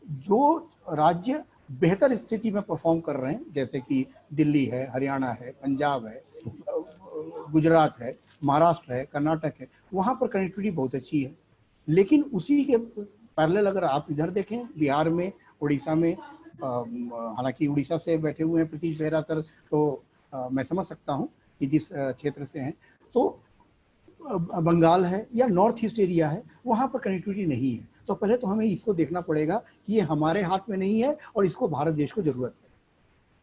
जो राज्य बेहतर स्थिति में परफॉर्म कर रहे हैं, जैसे कि दिल्ली है, हरियाणा है, पंजाब है, गुजरात है, महाराष्ट्र है, कर्नाटक है, वहाँ पर कनेक्टिविटी बहुत अच्छी है। लेकिन उसी के पैरेलल अगर आप इधर देखें, बिहार में, उड़ीसा में, हालांकि उड़ीसा से बैठे हुए हैं प्रतीश बेहरा सर, तो मैं समझ सकता हूँ कि जिस क्षेत्र से हैं, तो बंगाल है या नॉर्थ ईस्ट एरिया है, वहाँ पर कनेक्टिविटी नहीं है। तो पहले तो हमें इसको देखना पड़ेगा कि ये हमारे हाथ में नहीं है और इसको भारत देश को जरूरत है।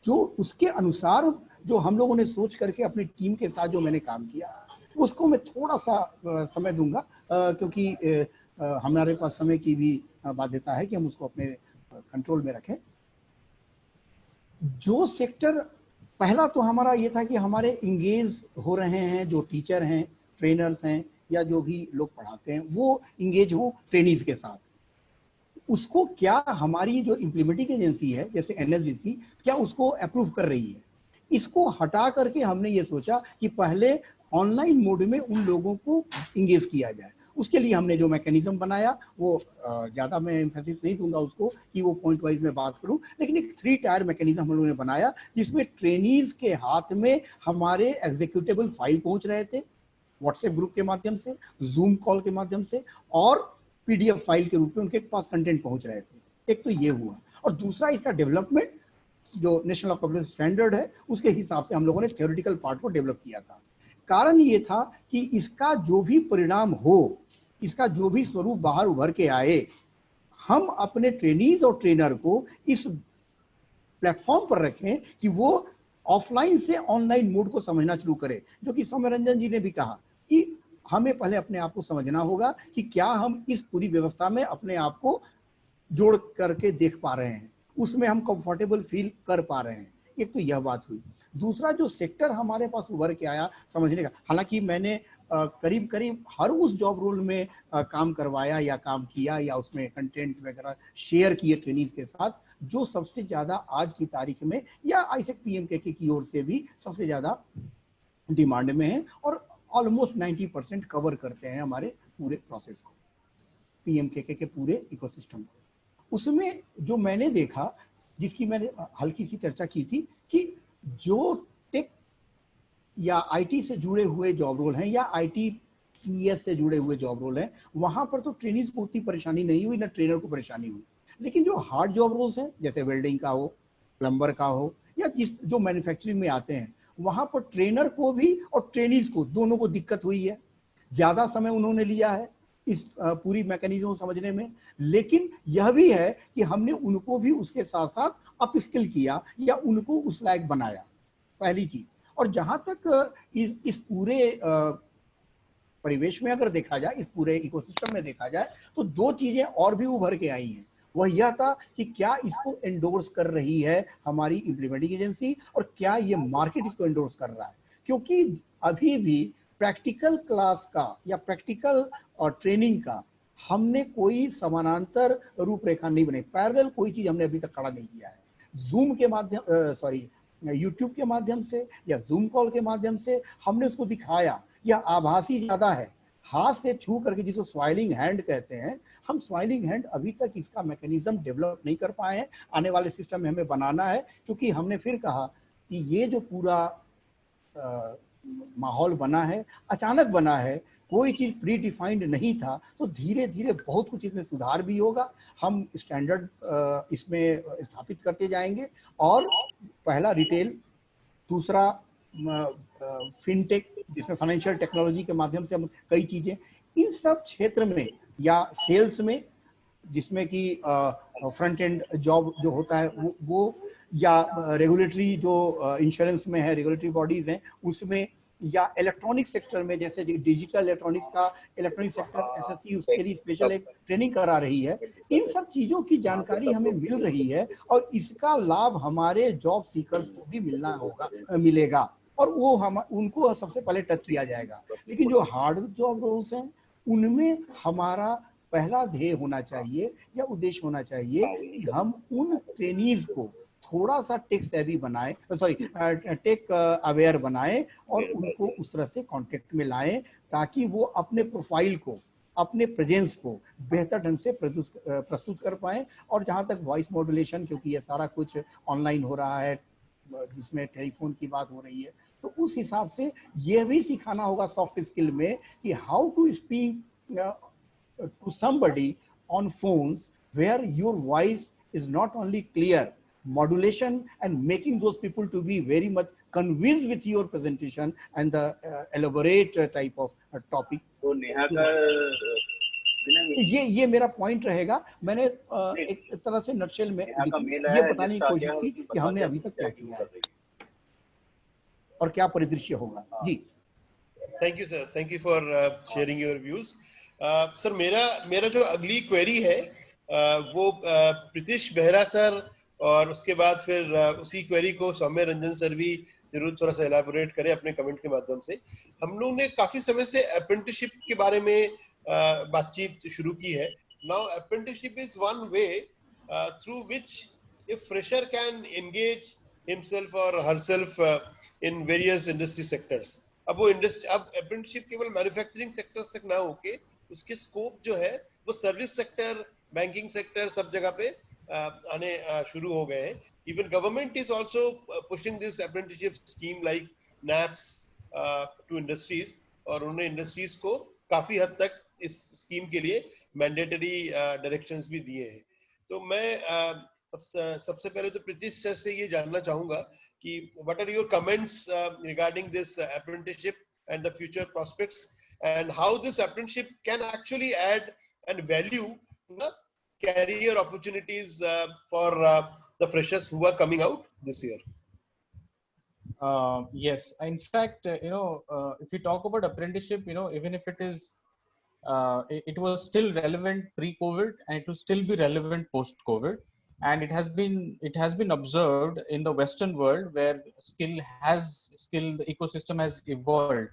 जो उसके अनुसार जो हम लोगों ने सोच करके अपनी टीम के साथ जो मैंने काम किया, उसको मैं थोड़ा सा समय दूंगा, क्योंकि हमारे पास समय की भी बाध्यता है कि हम उसको अपने कंट्रोल में रखें। जो सेक्टर पहला तो हमारा ये था कि हमारे इंगेज हो रहे हैं, जो टीचर हैं, ट्रेनर्स हैं या जो भी लोग पढ़ाते हैं, वो इंगेज हो ट्रेनीज के साथ। उसको क्या हमारी जो इम्प्लीमेंटिंग एजेंसी है जैसे एनएसडीसी, क्या उसको अप्रूव कर रही है? इसको हटा करके हमने ये सोचा कि पहले ऑनलाइन मोड में उन लोगों को इंगेज किया जाए। उसके लिए हमने जो मैकेनिज्म बनाया, वो ज़्यादा मैं एम्फेसिस नहीं दूंगा उसको कि वो पॉइंट वाइज में बात करूं, लेकिन एक 3 टायर मैकेनिज्म हम लोगों ने बनाया, जिसमें ट्रेनीज के हाथ में हमारे एग्जीक्यूटेबल फाइल पहुंच रहे थे, व्हाट्सएप ग्रुप के माध्यम से, जूम कॉल के माध्यम से, और पीडीएफ फाइल के रूप में उनके पास कंटेंट पहुंच रहे थे। एक तो ये हुआ, और दूसरा इसका डेवलपमेंट जो नेशनल कंप्यूटर स्टैंडर्ड है उसके हिसाब से हम लोगों ने थ्योरेटिकल पार्ट को डेवलप किया था। कारण ये था कि इसका जो भी परिणाम हो, इसका जो भी स्वरूप बाहर उभर के आए, हम अपने ट्रेनीज और ट्रेनर को इस प्लेटफॉर्म पर रखें कि वो ऑफलाइन से ऑनलाइन मोड को समझना शुरू करें। जो कि सौम्या रंजन जी ने भी कहा कि हमें पहले अपने आप को समझना होगा कि क्या हम इस पूरी व्यवस्था में अपने आप को जोड़ करके देख पा रहे हैं, उसमें हम कंफर्टेबल फील कर पा रहे हैं। एक तो यह बात हुई। दूसरा, जो सेक्टर हमारे पास उभर के आया समझने का, हालांकि मैंने करीब करीब हर उस जॉब रोल में काम करवाया या काम किया या उसमें कंटेंट वगैरह शेयर किए ट्रेनिंग के साथ, जो सबसे ज्यादा आज की तारीख में या आईसेक पीएमके की ओर से भी सबसे ज्यादा डिमांड में है और ऑलमोस्ट 90% कवर करते हैं हमारे पूरे प्रोसेस को, पीएमके के पूरे इकोसिस्टम को। उसमें जो मैंने देखा, जिसकी मैंने हल्की सी चर्चा की थी, कि जो टेक या आईटी से जुड़े हुए जॉब रोल हैं या आईटीईएस से जुड़े हुए जॉब रोल हैं, वहां पर तो ट्रेनिंग्स को उतनी परेशानी नहीं हुई, ना ट्रेनर को परेशानी हुई। लेकिन जो हार्ड जॉब रोल्स हैं, जैसे वेल्डिंग का हो, प्लम्बर का हो, या जो मैन्युफैक्चरिंग में आते हैं, वहां पर ट्रेनर को भी और ट्रेनीज को दोनों को दिक्कत हुई है। ज्यादा समय उन्होंने लिया है इस पूरी मैकेनिज्म को समझने में, लेकिन यह भी है कि हमने उनको भी उसके साथ साथ अप स्किल किया या उनको उस लायक बनाया, पहली चीज। और जहां तक इस पूरे परिवेश में अगर देखा जाए, इस पूरे इकोसिस्टम में देखा जाए, तो दो चीजें और भी उभर के आई हैं। वह यह था कि क्या इसको एंडोर्स कर रही है हमारी इम्प्लीमेंटिंग एजेंसी और क्या ये मार्केट इसको एंडोर्स कर रहा है। क्योंकि अभी भी प्रैक्टिकल क्लास का या प्रैक्टिकल और ट्रेनिंग का हमने कोई समानांतर रूपरेखा नहीं बनाई, पैरेलल कोई चीज हमने अभी तक खड़ा नहीं किया है। जूम के माध्यम यूट्यूब के माध्यम से या जूम कॉल के माध्यम से हमने उसको दिखाया, या आभासी ज्यादा है, हाथ से छू करके जिसको स्वाइलिंग हैंड कहते हैं, हम स्वाइलिंग हैंड अभी तक इसका मैकेनिज्म डेवलप नहीं कर पाए हैं। आने वाले सिस्टम में हमें बनाना है, क्योंकि हमने फिर कहा कि ये जो पूरा माहौल बना है, अचानक बना है, कोई चीज प्री डिफाइंड नहीं था, तो धीरे धीरे बहुत कुछ इसमें सुधार भी होगा। हम स्टैंडर्ड इसमें स्थापित करते जाएंगे, और पहला रिटेल, दूसरा फिनटेक जिसमें फाइनेंशियल टेक्नोलॉजी के माध्यम से हम कई चीजें, इन सब क्षेत्र में, या सेल्स में जिसमें कि फ्रंट एंड जॉब जो होता है वो या रेगुलेटरी जो इंश्योरेंस में है, रेगुलेटरी बॉडीज हैं उसमें, या इलेक्ट्रॉनिक सेक्टर में, जैसे डिजिटल इलेक्ट्रॉनिक्स का इलेक्ट्रॉनिक सेक्टर एसएससी उसके लिए स्पेशल एक ट्रेनिंग करा रही है। इन सब चीजों की जानकारी हमें मिल रही है और इसका लाभ हमारे जॉब सीकर्स को भी मिलेगा और वो हम उनको सबसे पहले टच किया जाएगा। लेकिन जो हार्ड जॉब रोल्स हैं उनमें हमारा पहला ध्येय होना चाहिए या उद्देश्य होना चाहिए कि हम उन ट्रेनीज को थोड़ा सा टेक सेवी बनाए, टेक अवेयर बनाए और उनको उस तरह से कांटेक्ट में लाएं, ताकि वो अपने प्रोफाइल को, अपने प्रेजेंस को बेहतर ढंग से प्रस्तुत कर पाए। और जहां तक वॉइस मॉड्यूलेशन, क्योंकि ये सारा कुछ ऑनलाइन हो रहा है, जिसमें टेलीफोन की बात हो रही है, तो उस हिसाब से यह भी सिखाना होगा सॉफ्ट स्किल में कि how to speak to somebody on phones where your voice is not only clear, modulation and making those people to be very much convinced with your presentation and the elaborate type of topic. तो नेहा का ये मेरा point रहेगा। मैंने एक तरह से nutshell में ये बताने की कोशिश की कि हमने अभी तक क्या किया है और क्या परिदृश्य होगा। जी, thank you sir, thank you for sharing your views. Sir मेरा जो अगली क्वेरी है वो प्रीतिश बेहरा सर, और उसके बाद फिर उसी क्वेरी को सौम्य रंजन सर भी जरूर थोड़ा सा एलाबोरेट करें अपने कमेंट के माध्यम से। हम लोग ने काफी समय से अप्रेंटिसशिप के बारे में बातचीत शुरू की है। Now apprenticeship is one way through which a fresher can engage himself और herself in various industry sectors. अब अप्रेंटिसशिप केवल मैन्युफैक्चरिंग सेक्टर्स तक ना होके उसके स्कोप जो है वो सर्विस सेक्टर, बैंकिंग सेक्टर, सब जगह पे आने शुरू हो गए हैं। Even government is also pushing this apprenticeship scheme like NAPS to industries, और उन्होंने इंडस्ट्रीज को काफी हद तक इस स्कीम के लिए मैंडेटरी डायरेक्शंस भी दिए हैं। तो मैं सबसे पहले तो प्रीतिश सर से ये जानना चाहूंगा कि what are your comments regarding this apprenticeship and the future prospects, and how this apprenticeship can actually add and value career opportunities for the freshers who are coming out this year. Yes, in fact, if we talk about apprenticeship, even if it is, it was still relevant pre-COVID, and it will still be relevant post-COVID, and it has been observed in the Western world where the ecosystem has evolved.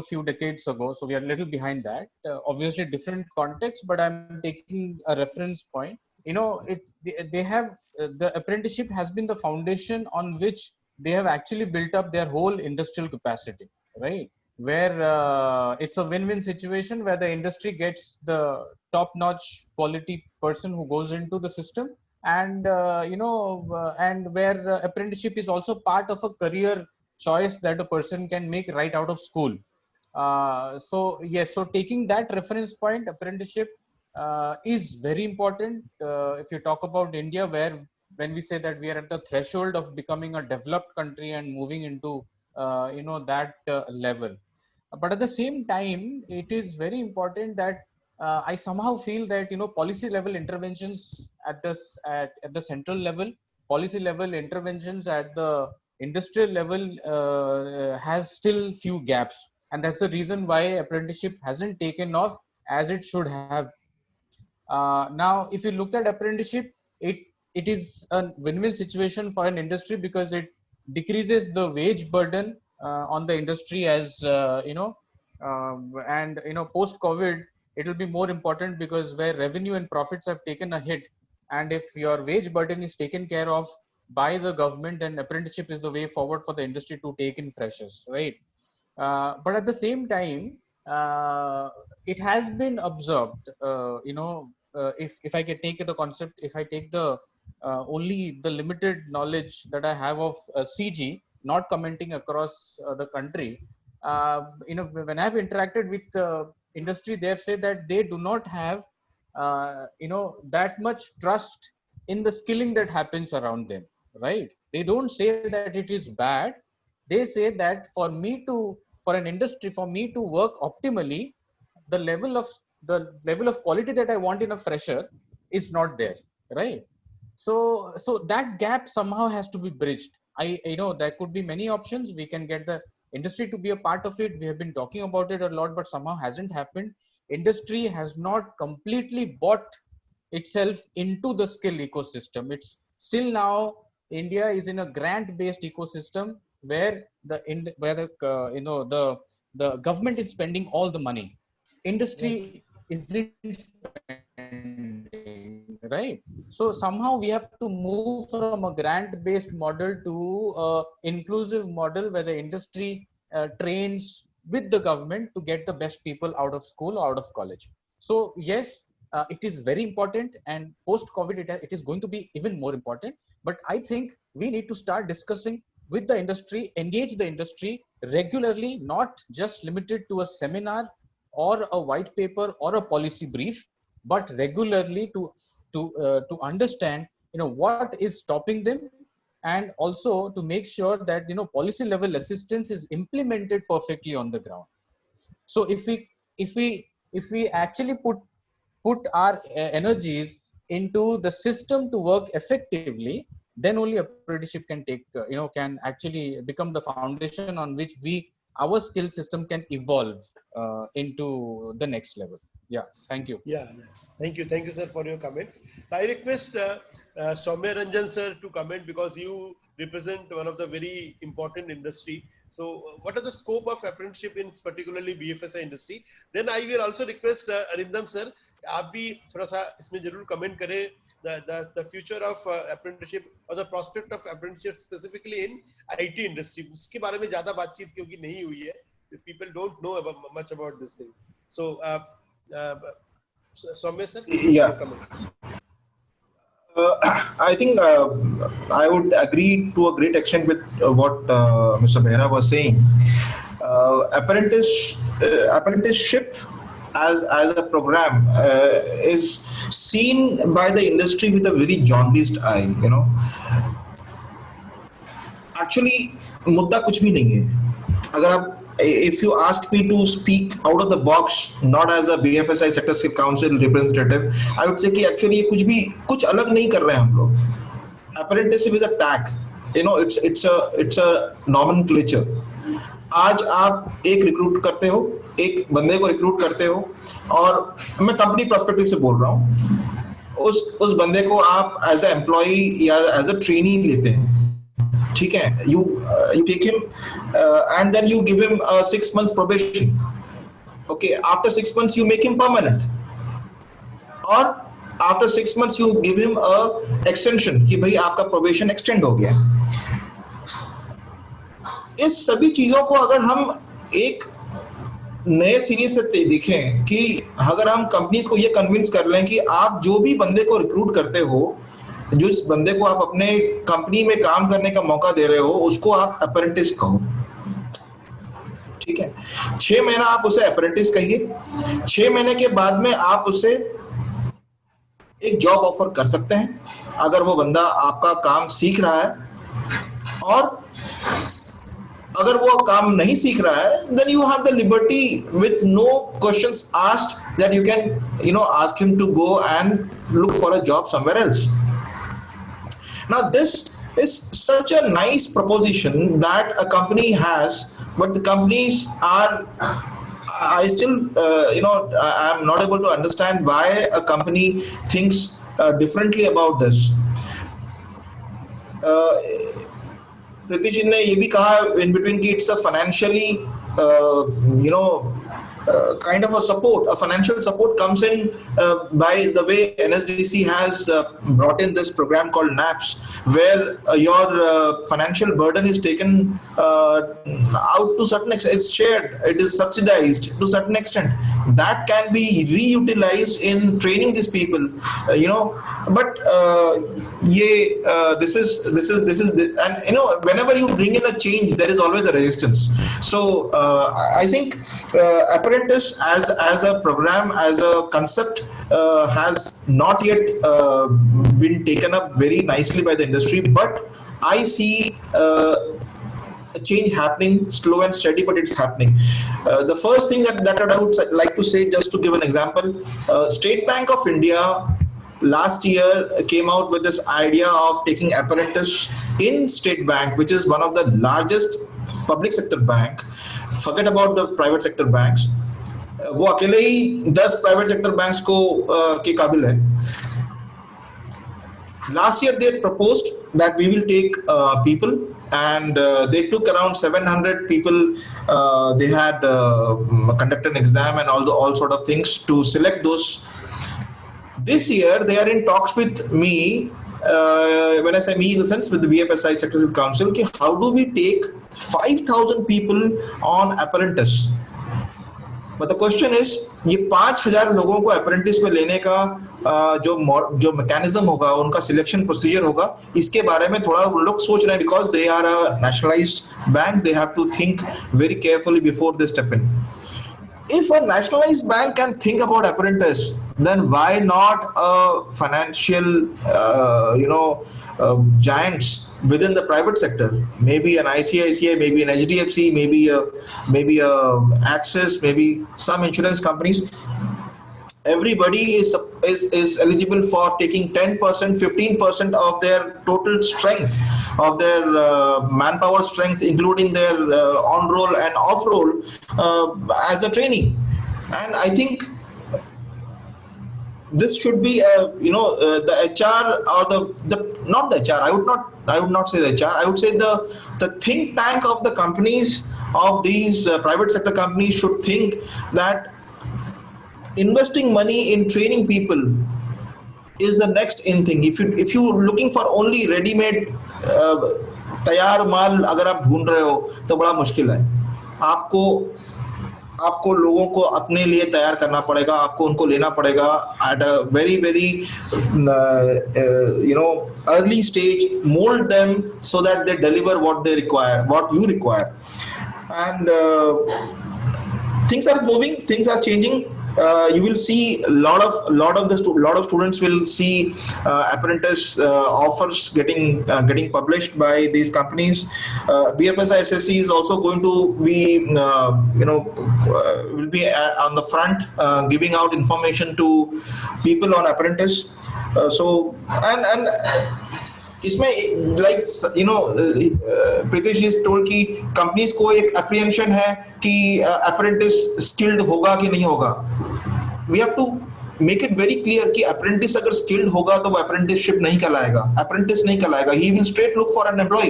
few decades ago. So we are a little behind that. Obviously, different context, but I'm taking a reference point. They have the apprenticeship has been the foundation on which they have actually built up their whole industrial capacity, right? Where it's a win-win situation where the industry gets the top-notch quality person who goes into the system, and and where apprenticeship is also part of a career choice that a person can make right out of school. So yes, so taking that reference point, apprenticeship is very important. If you talk about India, where when we say that we are at the threshold of becoming a developed country and moving into that level, but at the same time, it is very important that I somehow feel that policy level interventions at the central level, policy level interventions at the industrial level has still few gaps, and that's the reason why apprenticeship hasn't taken off as it should have. Now, if you look at apprenticeship, it is a win-win situation for an industry because it decreases the wage burden on the industry, as and post COVID, it will be more important because where revenue and profits have taken a hit, and if your wage burden is taken care of by the government, then apprenticeship is the way forward for the industry to take in freshers, right? But at the same time, it has been observed, if I can take the concept, if I take the only the limited knowledge that I have of CG, not commenting across the country, when I've interacted with industry, they have said that they do not have, that much trust in the skilling that happens around them, right? They don't say that it is bad. They say that for an industry, for me to work optimally, the level of quality that I want in a fresher is not there, right? So that gap somehow has to be bridged. There could be many options. We can get the industry to be a part of it. We have been talking about it a lot, but somehow hasn't happened. Industry has not completely bought itself into the skill ecosystem. It's still now India is in a grant-based ecosystem where the government is spending all the money. Industry isn't spending, right? So somehow we have to move from a grant-based model to an inclusive model where the industry trains with the government to get the best people out of school or out of college. So yes, it is very important, and post-COVID it is going to be even more important. But I think we need to start discussing with the industry, engage the industry regularly, not just limited to a seminar or a white paper or a policy brief, but regularly to understand what is stopping them, and also to make sure that policy level assistance is implemented perfectly on the ground. So if we actually put our energies into the system to work effectively, then only apprenticeship can can actually become the foundation on which our skill system can evolve into the next level. Yeah, thank you. Yeah, thank you, sir, for your comments. So I request Soumya Ranjan sir to comment, because you represent one of the very important industry. So what are the scope of apprenticeship in particularly BFSI industry? Then I will also request Arindam sir, आप भी थोड़ा सा इसमें जरूर comment करें the future of apprenticeship or the prospect of apprenticeship specifically in IT industry. उसके बारे में ज़्यादा बातचीत क्योंकि नहीं हुई है. People don't know much about this thing. So Soumya sir, yeah. I think I would agree to a great extent with what Mr. Behra was saying. Apprenticeship as a program is seen by the industry with a very jaundiced eye. Actually, मुद्दा कुछ भी नहीं है. अगर आप if you ask me to speak out of the box, not as a BFSI Sector Skill Council representative, I would say कि actually कुछ अलग नहीं कर रहे हैं हम लोग. Apprenticeship is a tag. It's a nomenclature. आज आप एक रिक्रूट करते हो, एक बंदे को रिक्रूट करते हो, और मैं कंपनी पर्सपेक्टिव से बोल रहा हूँ, उस बंदे को आप एज ए एम्प्लॉई या एज ए ट्रेनी लेते हैं, ठीक है. You take him and then you give him a 6 months probation. Okay, after 6 months you make him permanent, or after 6 months you give him a extension कि भाई आपका probation extend हो गया. इस सभी चीजों को अगर हम एक नए सीरीज से देखें कि अगर हम कंपनीज को ये कन्विंस कर लें कि आप जो भी बंदे को रिक्रूट करते हो, जो इस बंदे को आप अपने कंपनी में काम करने का मौका दे रहे हो, उसको आप अप्रेंटिस कहो. ठीक है, 6 महीना आप उसे अप्रेंटिस कहिए. 6 महीने के बाद में आप उसे एक जॉब ऑफर कर सकते हैं अगर वो बंदा आपका काम सीख रहा है. और अगर वो काम नहीं सीख रहा है, then you have the liberty with no questions asked that you can, ask him to go and look for a job somewhere else. Now this is such a nice proposition that a company has, but the companies are, I still, I am not able to understand why a company thinks differently about this. Pritish ji ने ये भी कहा in between कि it's a financially, kind of a support. A financial support comes in by the way NSDC has brought in this program called NAPS, where your financial burden is taken out to certain extent. It's shared, it is subsidized to certain extent. That can be reutilized in training these people, But this is, and whenever you bring in a change, there is always a resistance. So I think apprentice as a program, as a concept, has not yet been taken up very nicely by the industry, but I see a change happening, slow and steady, but it's happening. The first thing that I would like to say, just to give an example, State Bank of India last year came out with this idea of taking apprentice in State Bank, which is one of the largest public sector bank. Forget about the private sector banks. वो अकेले ही 10 private sector banks को के काबिल है. Last year they proposed that we will take people, and they took around 700 people. They had conducted an exam and all sort of things to select those. This year they are in talks with me, when I say me in the sense with the BFSI Secretarial Council, कि how do we take 5,000 people on apprentice? But the question is, ये 5,000 लोगों को apprentice में लेने का जो mechanism होगा, उनका selection procedure होगा, इसके बारे में थोड़ा वो लोग सोच रहे हैं, because they are a nationalized bank, they have to think very carefully before they step in. If a nationalized bank can think about apprentice, then why not a financial, giants within the private sector? Maybe an ICICI, maybe an HDFC, maybe a Axis, maybe some insurance companies. Everybody is eligible for taking 10%, 15% of their total strength, of their manpower strength, including their on-roll and off-roll, as a trainee. And I think this should be, the HR or not the HR. I would not say the HR. I would say the think tank of the companies, of these private sector companies, should think that investing money in training people is the next in thing. If you looking for only ready-made तैयार माल अगर आप ढूंढ रहे हो तो बड़ा मुश्किल है. आपको लोगों को अपने लिए तैयार करना पड़ेगा, आपको उनको लेना पड़ेगा at a very early stage, mold them so that they deliver what they require, what you require. And things are moving, things are changing. You will see a lot of students will see apprentice offers getting published by these companies. BFSI SSC is also going to be will be on the front, giving out information to people on apprentice. So and इसमें प्रीतिश जी told कि companies को एक apprehension है कि apprentice skilled होगा कि नहीं होगा. We have to make it very clear कि अप्रेंटिस अगर स्किल्ड होगा तो वो अप्रेंटिसशिप नहीं कहलाएगा, अप्रेंटिस नहीं कहलाएगा. He will straight look for an employ.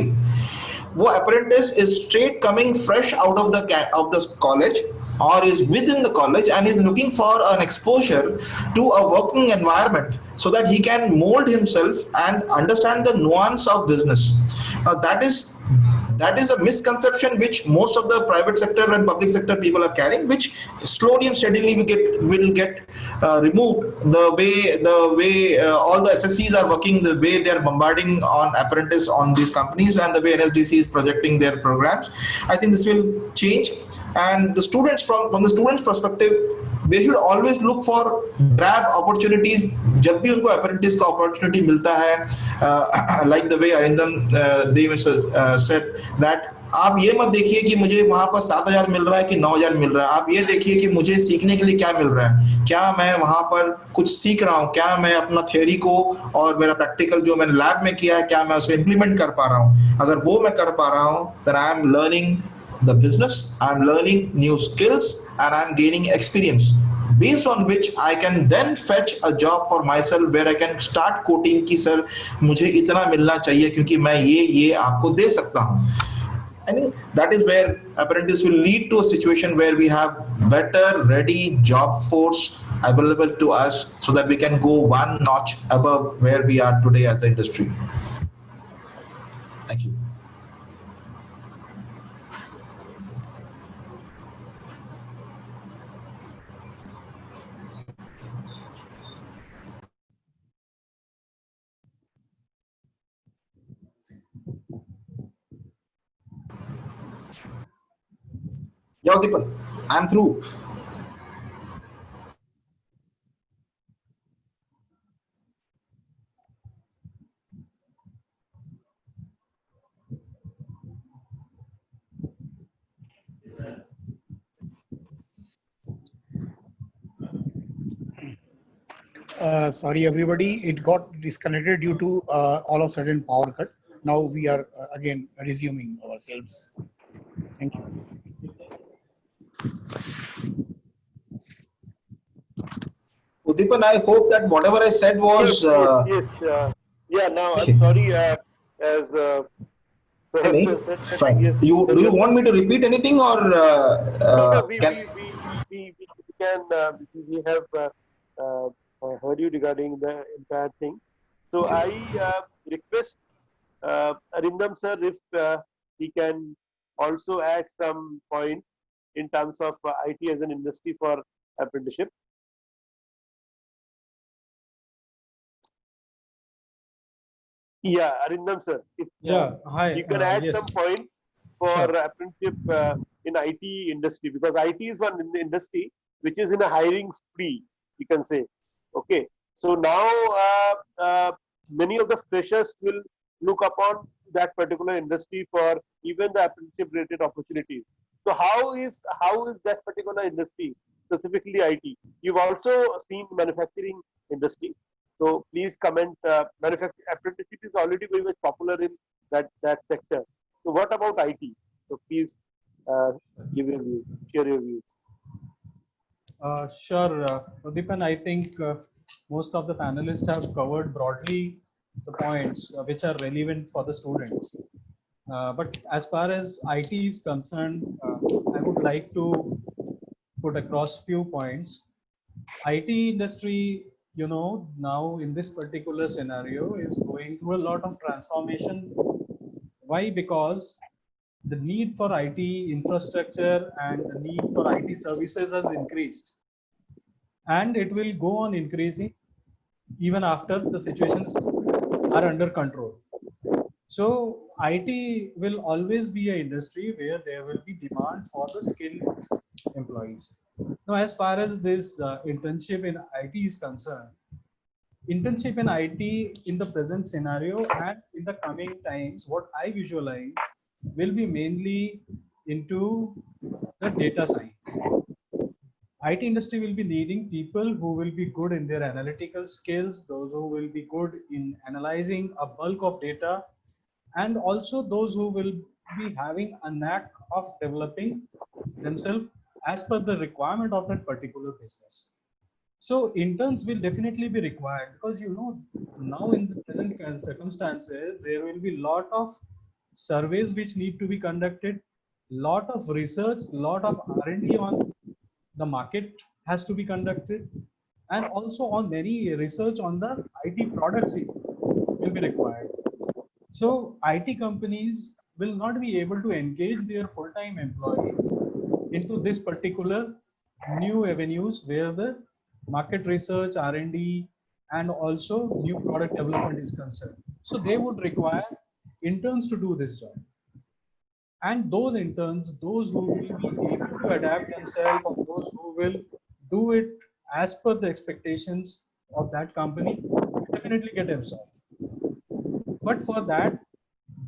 वो apprentice is straight coming fresh out of the college or is within the college and is looking for an exposure to a working environment so that he can mold himself and understand the nuance of business. That is a misconception which most of the private sector and public sector people are carrying, which slowly and steadily will get removed. The way all the SSCs are working, the way they are bombarding on apprentice on these companies, and the way NSDC is projecting their programs, I think this will change. And the students, from the students perspective, they should always look for grab opportunities जब भी उनको apprentice का opportunity मिलता है, like the way Arindam Dev said that आप ये मत देखिए कि मुझे वहां पर 7,000 मिल रहा है कि 9,000 मिल रहा है, आप ये देखिए कि मुझे सीखने के लिए क्या मिल रहा है, क्या मैं वहां पर कुछ सीख रहा हूँ, क्या मैं अपना थ्योरी को और मेरा प्रैक्टिकल जो मैंने लैब में किया है क्या मैं उसे इम्प्लीमेंट कर पा रहा हूँ. अगर वो मैं कर पा रहा हूँ, then I am learning the business, I am learning new skills and I am gaining experience, based on which I can then fetch a job for myself where I can start quoting कि sir मुझे इतना मिलना चाहिए क्योंकि मैं ये आपको दे सकता हूँ. I think that is where apprentice will lead to a situation where we have better ready job force available to us so that we can go one notch above where we are today as an industry. Thank you. Yeah, Deepan, I'm through. Sorry, everybody, it got disconnected due to all of a sudden power cut. Now we are again resuming ourselves. Thank you. Deepan, I hope that whatever I said was. Yeah, now I'm sorry. As fine. Yes, do you want me to repeat anything or no, we can we have heard you regarding the entire thing. So okay. I request Arindam sir if he can also add some point in terms of IT as an industry for apprenticeship. Yeah, Arindam sir, if hi, you can add yes. some points for apprenticeship in IT industry, because IT is one industry which is in a hiring spree, you can say. Okay, so now many of the freshers will look upon that particular industry for even the apprenticeship related opportunities. So how is that particular industry, specifically IT? You've also seen manufacturing industry. So please comment. Manufacturing apprenticeship is already very much popular in that sector. So what about IT? So please give your views, share your views. Sure, Pradeepan, I think most of the panelists have covered broadly the points which are relevant for the students. But as far as IT is concerned, I would like to put across few points. IT industry, you know, now in this particular scenario is going through a lot of transformation. Why? Because the need for IT infrastructure and the need for IT services has increased, and it will go on increasing even after the situations are under control. So IT will always be an industry where there will be demand for the skilled employees. Now, as far as this internship in IT is concerned, internship in IT in the present scenario and in the coming times, what I visualize will be mainly into the data science. IT industry will be needing people who will be good in their analytical skills, those who will be good in analyzing a bulk of data, and also those who will be having a knack of developing themselves as per the requirement of that particular business. So interns will definitely be required, because you know now in the present circumstances there will be a lot of surveys which need to be conducted, lot of research, lot of R&D on the market has to be conducted, and also on many research on the IT products will be required. So IT companies will not be able to engage their full-time employees into this particular new avenues where the market research, R&D, and also new product development is concerned. So they would require interns to do this job. And those interns, those who will be able to adapt themselves, or those who will do it as per the expectations of that company, definitely get absorbed. But for that,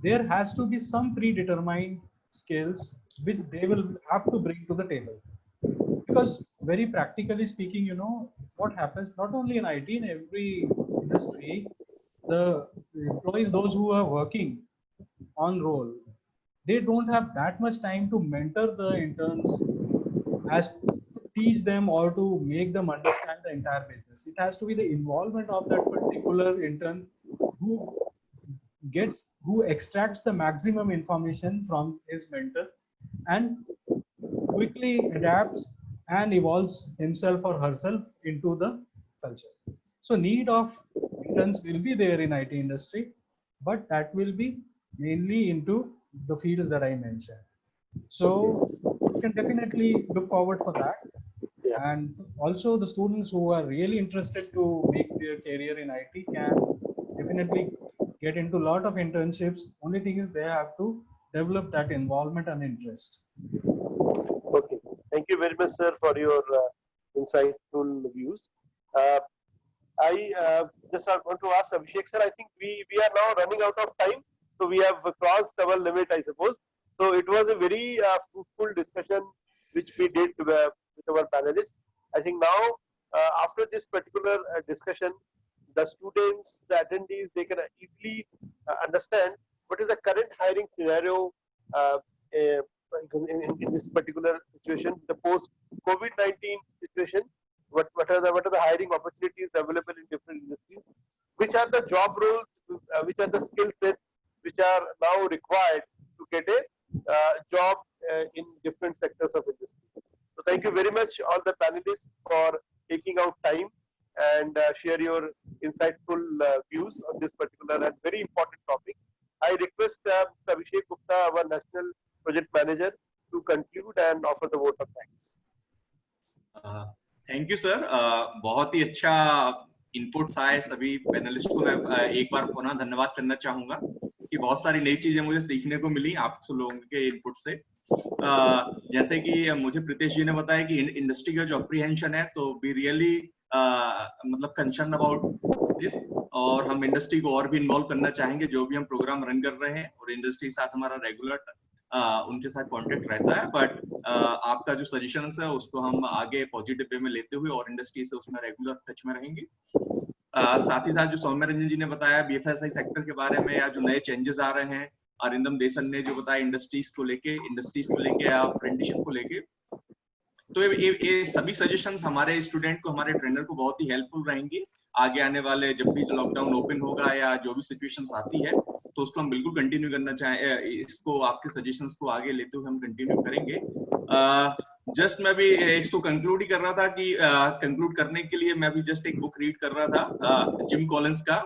there has to be some predetermined skills which they will have to bring to the table. Because very practically speaking, you know, what happens not only in IT, in every industry, the employees, those who are working on role, they don't have that much time to mentor the interns, as to teach them or to make them understand the entire business. It has to be the involvement of that particular intern who extracts the maximum information from his mentor and quickly adapts and evolves himself or herself into the culture. So need of interns will be there in IT industry, but that will be mainly into the fields that I mentioned. So you can definitely look forward for that. Yeah. And also the students who are really interested to make their career in IT can definitely get into a lot of internships. Only thing is they have to develop that involvement and interest. Okay. Thank you very much, sir, for your insightful views. I just want to ask Abhishek, sir, I think we are now running out of time. So we have crossed our limit, I suppose. So it was a very fruitful discussion which we did with our panelists. I think now, after this particular discussion, the students, the attendees, they can easily understand what is the current hiring scenario in this particular situation, the post-COVID-19 situation. What are the hiring opportunities available in different industries? Which are the job roles? Which are the skill sets which are now required to get a job in different sectors of industry? So thank you very much, all the panelists, for taking out time and share your insightful views on this particular and very important topic. I request Abhishek Gupta, our National Project Manager, to conclude and offer the vote of thanks. Thank you sir, बहुत ही अच्छा inputs आए सभी panelist को। मैं एक बार पुनः धन्यवाद करना चाहूंगा कि बहुत सारी नई चीजें मुझे सीखने को मिली आप सब लोगों के इनपुट से। जैसे कि मुझे प्रीतेश जी ने बताया कि इंडस्ट्री का जो अप्रीहेंशन है, तो वी रियली मतलब कंसर्न अबाउट दिस, और हम इंडस्ट्री को और भी इन्वॉल्व करना चाहेंगे जो भी हम प्रोग्राम रन कर रहे हैं, और इंडस्ट्री के साथ हमारा रेगुलर उनके साथ कांटेक्ट रहता है। बट आपका जो सजेशंस है उसको हम आगे पॉजिटिव वे में लेते हुए और इंडस्ट्री से उसमें रेगुलर टच में रहेंगे। साथ ही साथ जो सौम्य रंजन जी ने बताया बीएफएसआई सेक्टर के बारे में, या जो नए चेंजेस आ रहे हैं, अरिंदम देसन ने जो बताया इंडस्ट्रीज को लेके या अप्रेंटिसशिप को लेके, तो ये सभी सजेशंस हमारे स्टूडेंट को, हमारे ट्रेनर को बहुत ही हेल्पफुल रहेंगी आगे आने वाले जब भी लॉकडाउन ओपन होगा या जो भी सिचुएशंस आती है, तो उसको हम बिल्कुल कंटिन्यू करना चाहें। इसको आपके सजेशंस को आगे लेते हुए हम कंटिन्यू करेंगे। जस्ट मैं भी इसको कंक्लूड ही कर रहा था कि कंक्लूड करने के लिए मैं भी जस्ट एक बुक रीड कर रहा था जिम कॉलिंस का,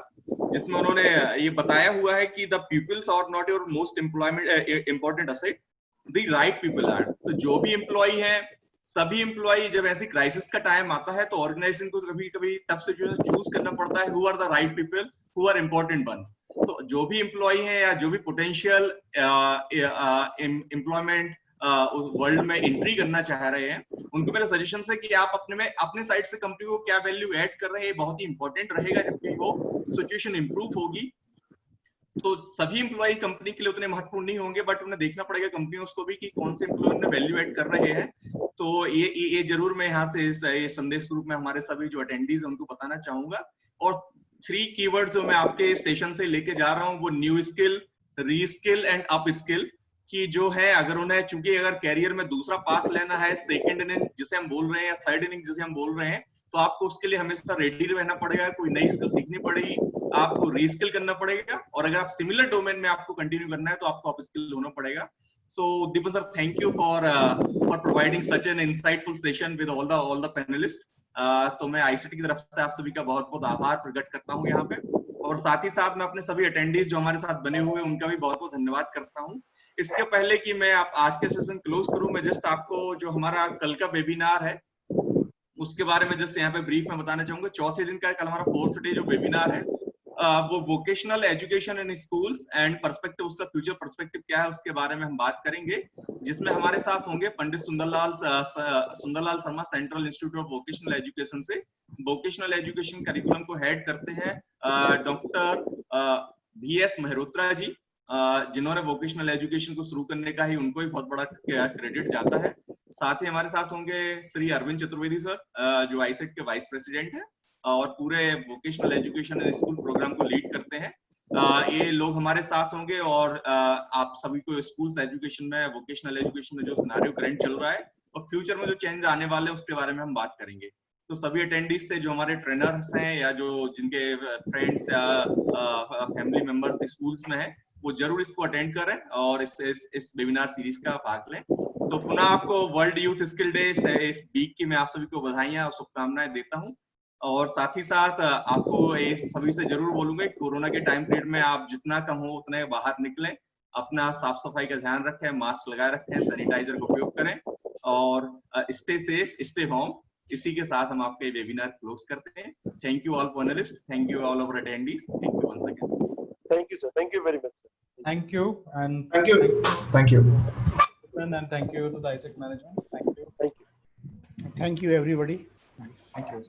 जिसमें उन्होंने ये बताया हुआ है कि the peoples are not your most important asset, the right people are. तो जो भी एम्प्लॉय है, सभी एम्प्लॉय, जब ऐसी क्राइसिस का टाइम आता है तो ऑर्गेनाइजेशन को कभी कभी टफ सिचुएशन चूज करना पड़ता है, who are the right people, who are important one. तो जो भी एम्प्लॉय है या जो भी पोटेंशियल एम्प्लॉयमेंट वर्ल्ड में एंट्री करना चाह रहे हैं, उनको मेरा सजेशन है कि आप अपने साइड से कंपनी को क्या वैल्यू ऐड कर रहे हैं, बहुत ही इंपॉर्टेंट रहेगा। जब भी वो सिचुएशन इंप्रूव होगी तो सभी एम्प्लॉय कंपनी के लिए उतने महत्वपूर्ण नहीं होंगे, बट उन्हें देखना पड़ेगा कंपनी उसको भी कि कौन से एम्प्लॉय ने वैल्यू ऐड कर रहे हैं। तो ये जरूर मैं यहाँ से संदेश रूप में हमारे सभी जो अटेंडीज उनको बताना चाहूंगा। और 3 कीवर्ड्स जो मैं आपके सेशन से लेके जा रहा हूँ, वो new skill, reskill and up skill की जो है, अगर उन्हें, चूंकि अगर कैरियर में दूसरा पास लेना है, सेकंड इनिंग जिसे हम बोल रहे हैं या थर्ड इनिंग जिसे हम बोल रहे हैं, तो आपको उसके लिए हमेशा रेडी रहना पड़ेगा, कोई नई स्किल सीखनी पड़ेगी, आपको रीस्किल करना पड़ेगा, और अगर आप सिमिलर डोमेन में आपको कंटिन्यू करना है तो आपको अपस्किल होना पड़ेगा। So Deepan sir, thank you for providing such an insightful session with all the panelists. तो मैं आईसीटी की तरफ से आप सभी का बहुत बहुत आभार प्रकट करता हूँ यहाँ पे, और साथ ही साथ मैं अपने सभी अटेंडीज जो हमारे साथ बने हुए उनका भी बहुत बहुत धन्यवाद करता हूँ। इसके पहले कि मैं आज के सेशन क्लोज करूँ, मैं जस्ट आपको जो हमारा कल का वेबिनार है उसके बारे में जस्ट यहाँ पे ब्रीफ में बताना चाहूंगा। चौथे दिन का कल हमारा 4th डे जो वेबिनार है वो vocational education in schools and perspective, उसका फ्यूचर पर्सपेक्टिव क्या है उसके बारे में हम बात करेंगे, जिसमें हमारे साथ होंगे Pandit Sundarlal Sharma, central institute of vocational education से। वोकेशनल एजुकेशन करिकुलम को हेड करते हैं डॉक्टर VS मेहरोत्रा जी, जिन्होंने वोकेशनल एजुकेशन को शुरू करने का ही उनको ही बहुत बड़ा क्रेडिट जाता है। साथ ही हमारे साथ होंगे श्री अरविंद चतुर्वेदी सर, जो आईसेट के वाइस प्रेसिडेंट है और पूरे vocational education and school program को लीड करते हैं। ये लोग हमारे साथ होंगे और आप सभी को स्कूल्स एजुकेशन में, वोकेशनल एजुकेशन में जो सिनेरियो करंट चल रहा है और फ्यूचर में जो चेंज आने वाले हैं उसके बारे में हम बात करेंगे। तो सभी अटेंडीज से जो हमारे ट्रेनर्स हैं या जो जिनके फ्रेंड्स या फैमिली मेंबर्स स्कूल्स में है, वो जरूर इसको अटेंड करें और इस वेबिनार सीरीज का भाग लें। तो पुनः आपको वर्ल्ड यूथ स्किल डे इस वीक की मैं आप सभी को बधाइयां और शुभकामनाएं देता हूं, और साथ ही साथ आपको ये सभी से जरूर बोलूंगा कोरोना के टाइम पीरियड में आप जितना कम हो उतने बाहर निकलें, अपना साफ सफाई का ध्यान रखें, मास्क लगाए रखें, सैनिटाइजर का उपयोग करें और स्टे सेफ, स्टे होम। इसी के साथ हम आपके वेबिनार क्लोज करते हैं। Thank you all panelists, thank you all our attendees, thank you once again. Thank you, sir. Thank you very much, sir. Thank you, and Thank you. Thank you. and thank you to the ISEC management. Thank you. Thank you. Thank you, everybody. Thank you.